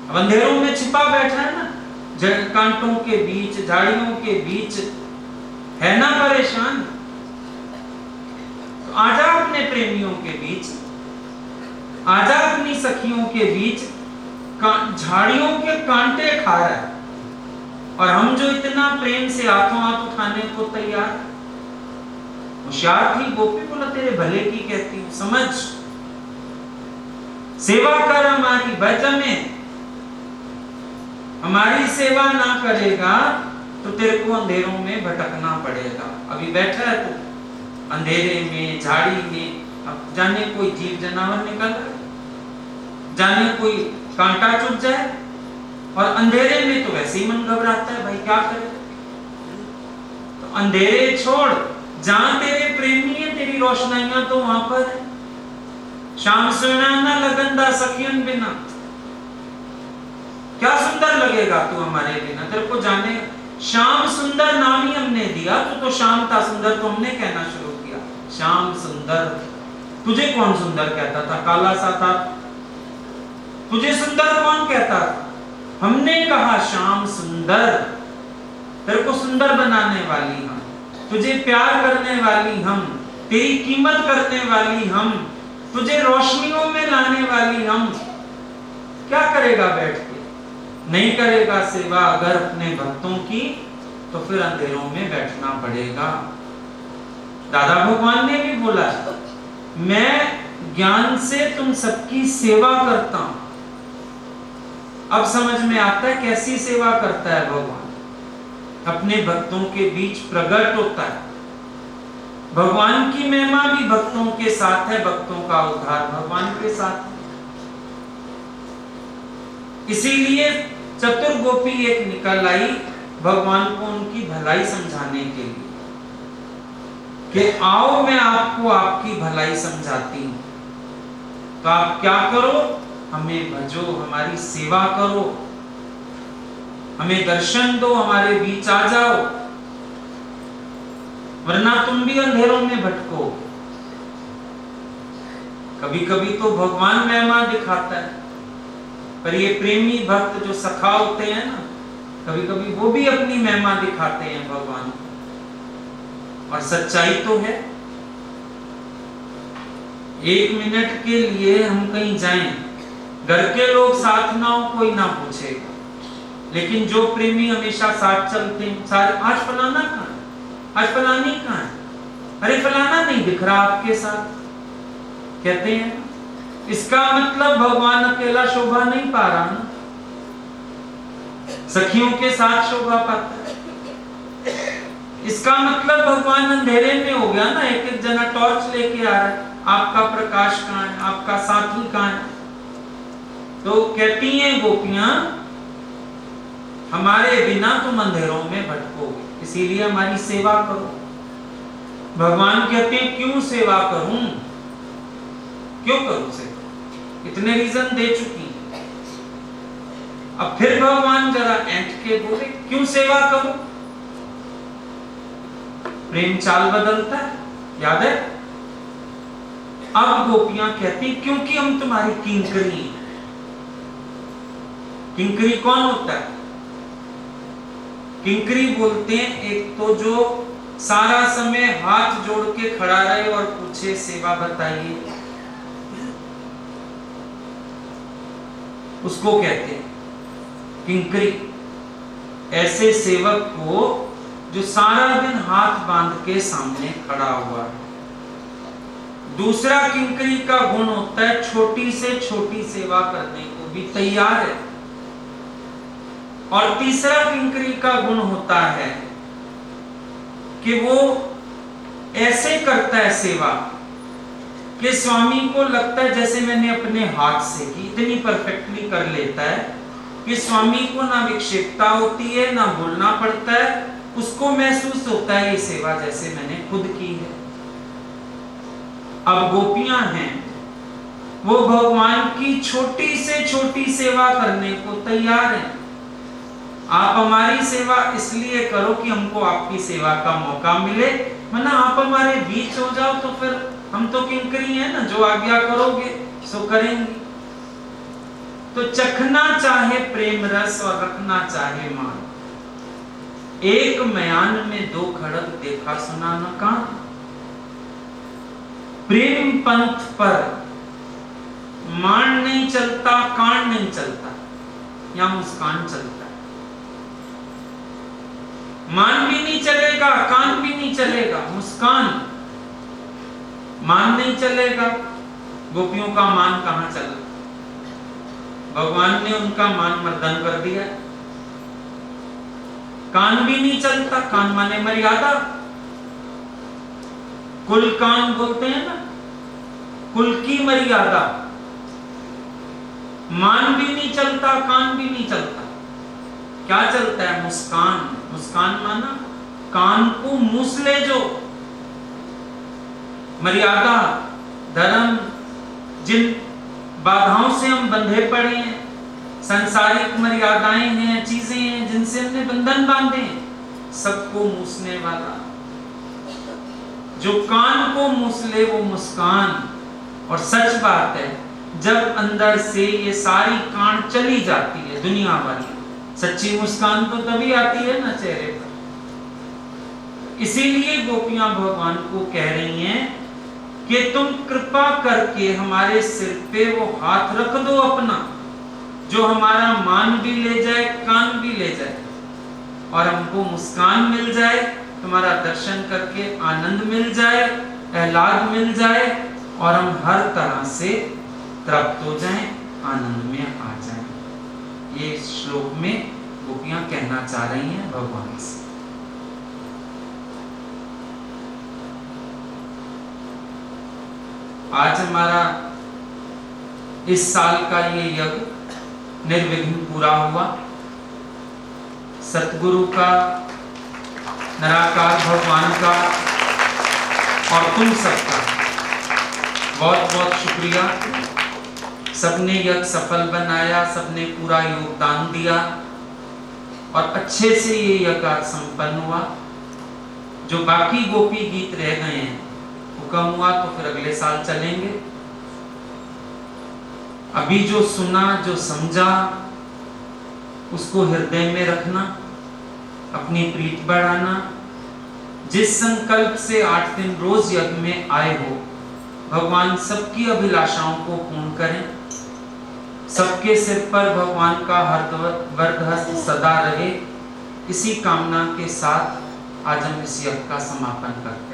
अब अंधेरों में छिपा बैठा है ना, कांटों के बीच, झाड़ियों के बीच, है ना परेशान, तो आजा अपने प्रेमियों के बीच, आजा अपनी सखियों के बीच। झाड़ियों के कांटे खा रहा है और हम जो इतना प्रेम से हाथों हाथ उठाने को तैयार। होशियार थी गोपी, बोला तेरे भले की कहती हूं, समझ, सेवा कर हमारी, भज में। हमारी सेवा ना करेगा तो तेरे को अंधेरों में भटकना पड़ेगा। अभी बैठा है तो अंधेरे में, झाड़ी में, अब जाने कोई जीव जनावर निकल रहा, जाने कोई कांटा चुभ जाए, और अंधेरे में तो वैसे ही मन घबराता है, भाई क्या करे। तो अंधेरे छोड़, जहां तेरे प्रेमी है, तेरी रोशनाइयां तो वहां पर है। शाम सुना ना लगन दा सखियन बिना, क्या सुंदर लगेगा तू हमारे बिना, तेरे को जाने। श्याम सुंदर नाम ही हमने दिया, तो श्याम था, सुंदर तो हमने कहना शुरू किया। श्याम सुंदर, तुझे कौन सुंदर कहता था? काला सा था, तुझे सुंदर कौन कहता था? हमने कहा श्याम सुंदर, तेरे को सुंदर बनाने वाली हम, तुझे प्यार करने वाली हम, तेरी कीमत करने वाली हम, तुझे रोशनियों में लाने वाली हम। क्या करेगा बैठ के? नहीं करेगा सेवा अगर अपने भक्तों की, तो फिर अंधेरों में बैठना पड़ेगा। दादा भगवान ने भी बोला, मैं ज्ञान से तुम सबकी सेवा करता हूं। अब समझ में आता है कैसी सेवा करता है भगवान। अपने भक्तों के बीच प्रकट होता है। भगवान की महिमा भी भक्तों के साथ है, भक्तों का उद्धार भगवान के साथ है। इसीलिए चतुर गोपी एक निकल आई भगवान को उनकी भलाई समझाने के लिए, कि आओ मैं आपको आपकी भलाई समझाती हूं, तो आप क्या करो, हमें भजो, हमारी सेवा करो, हमें दर्शन दो, हमारे बीच आ जाओ, वरना तुम भी अंधेरों में भटको। कभी कभी तो भगवान महिमा दिखाता है, पर ये प्रेमी भक्त जो सखा होते हैं ना, कभी कभी वो भी अपनी महिमा दिखाते हैं भगवान को। और सच्चाई तो है, 1 मिनट के लिए हम कहीं जाएं, घर के लोग साथ ना हो, कोई ना पूछेगा, लेकिन जो प्रेमी हमेशा साथ चलते हैं, सारे आज फलाना कहाँ है, आज फलानी कहाँ है, अरे फलाना नहीं दिख रहा आपके साथ, कहते हैं। इसका मतलब भगवान अकेला शोभा नहीं पा रहा ना, सखियों के साथ शोभा पाता है। इसका मतलब भगवान अंधेरे में हो गया ना, एक एक जना टॉर्च लेके आ रहा है, आपका प्रकाश कहाँ है, आपका साथी कहाँ है। तो कहती हैं गोपियां, हमारे बिना तुम अंधेरों में भटकोगे, इसीलिए हमारी सेवा करो। भगवान कहते हैं क्यों सेवा करूं, क्यों करूं सेवा, इतने रीजन दे चुकी है। अब फिर भगवान जरा ऐंठ के बोले, क्यों सेवा करूं? प्रेम चाल बदलता है, याद है। अब गोपियां कहती, क्योंकि हम तुम्हारी किंकरी हैं। किंकरी कौन होता है? किंकरी बोलते हैं एक तो जो सारा समय हाथ जोड़ के खड़ा रहे और पूछे सेवा बताइए, उसको कहते हैं किंकरी। ऐसे सेवक को जो सारा दिन हाथ बांध के सामने खड़ा हुआ है। दूसरा किंकरी का गुण होता है छोटी से छोटी सेवा करने को भी तैयार है। और तीसरा किंकरी का गुण होता है कि वो ऐसे करता है सेवा कि स्वामी को लगता है जैसे मैंने अपने हाथ से की, इतनी परफेक्टली कर लेता है कि स्वामी को ना विक्षेपता होती है, ना बोलना पड़ता है, उसको महसूस होता है ये सेवा जैसे मैंने खुद की है। अब गोपियां हैं, वो भगवान की छोटी से छोटी सेवा करने को तैयार हैं। आप हमारी सेवा इसलिए करो कि हमको आपकी सेवा का मौका मिले, वरना आप हमारे बीच हो जाओ तो फिर हम तो किंकरी हैं ना, जो आज्ञा करोगे सो करेंगे। तो चखना चाहे प्रेम रस और रखना चाहे मान, एक मयान में 2 खड़ग देखा सुना न कान। प्रेम पंथ पर मान नहीं चलता, कान नहीं चलता, या मुस्कान चलता है। मान भी नहीं चलेगा, कान भी नहीं चलेगा, मुस्कान। मान नहीं चलेगा, गोपियों का मान कहां चला? भगवान ने उनका मान मर्दन कर दिया। कान भी नहीं चलता, कान माने मर्यादा, कुल कान बोलते हैं ना, कुल की मर्यादा। मान भी नहीं चलता, कान भी नहीं चलता, क्या चलता है? मुस्कान। मुस्कान माना कान को मूस ले, जो मर्यादा धर्म जिन बाधाओं से हम बंधे पड़े हैं, सांसारिक मर्यादाएं हैं, चीजें हैं जिनसे हमने बंधन बांधे हैं, सबको मूसने वाला। जो कान को मूस ले वो मुस्कान। और सच बात है, जब अंदर से ये सारी कान चली जाती है दुनिया वाली, सच्ची मुस्कान तो तभी आती है ना चेहरे पर। इसीलिए गोपियां भगवान को कह रही हैं कि तुम कृपा करके हमारे सिर पे वो हाथ रख दो अपना, जो हमारा मान भी ले जाए, कान भी ले जाए, और हमको मुस्कान मिल जाए, तुम्हारा दर्शन करके आनंद मिल जाए, आह्लाद मिल जाए, और हम हर तरह से तृप्त हो जाएं, आनंद में आ जाएं। ये श्लोक में गोपियां कहना चाह रही हैं भगवान से। आज हमारा इस साल का ये यज्ञ निर्विघ्न पूरा हुआ। सतगुरु का, निराकार भगवान का और तुम सबका बहुत बहुत शुक्रिया। सबने यज्ञ सफल बनाया, सबने पूरा योगदान दिया और अच्छे से ये यज्ञ आज संपन्न हुआ। जो बाकी गोपी गीत रह गए हैं, हुक्म हुआ तो फिर अगले साल चलेंगे। अभी जो सुना, जो समझा, उसको हृदय में रखना, अपनी प्रीत बढ़ाना। जिस संकल्प से 8 दिन रोज यज्ञ में आए हो, भगवान सबकी अभिलाषाओं को पूर्ण करें। सबके सिर पर भगवान का वरदहस्त सदा रहे। इसी कामना के साथ आज हम इस यज्ञ का समापन करते हैं।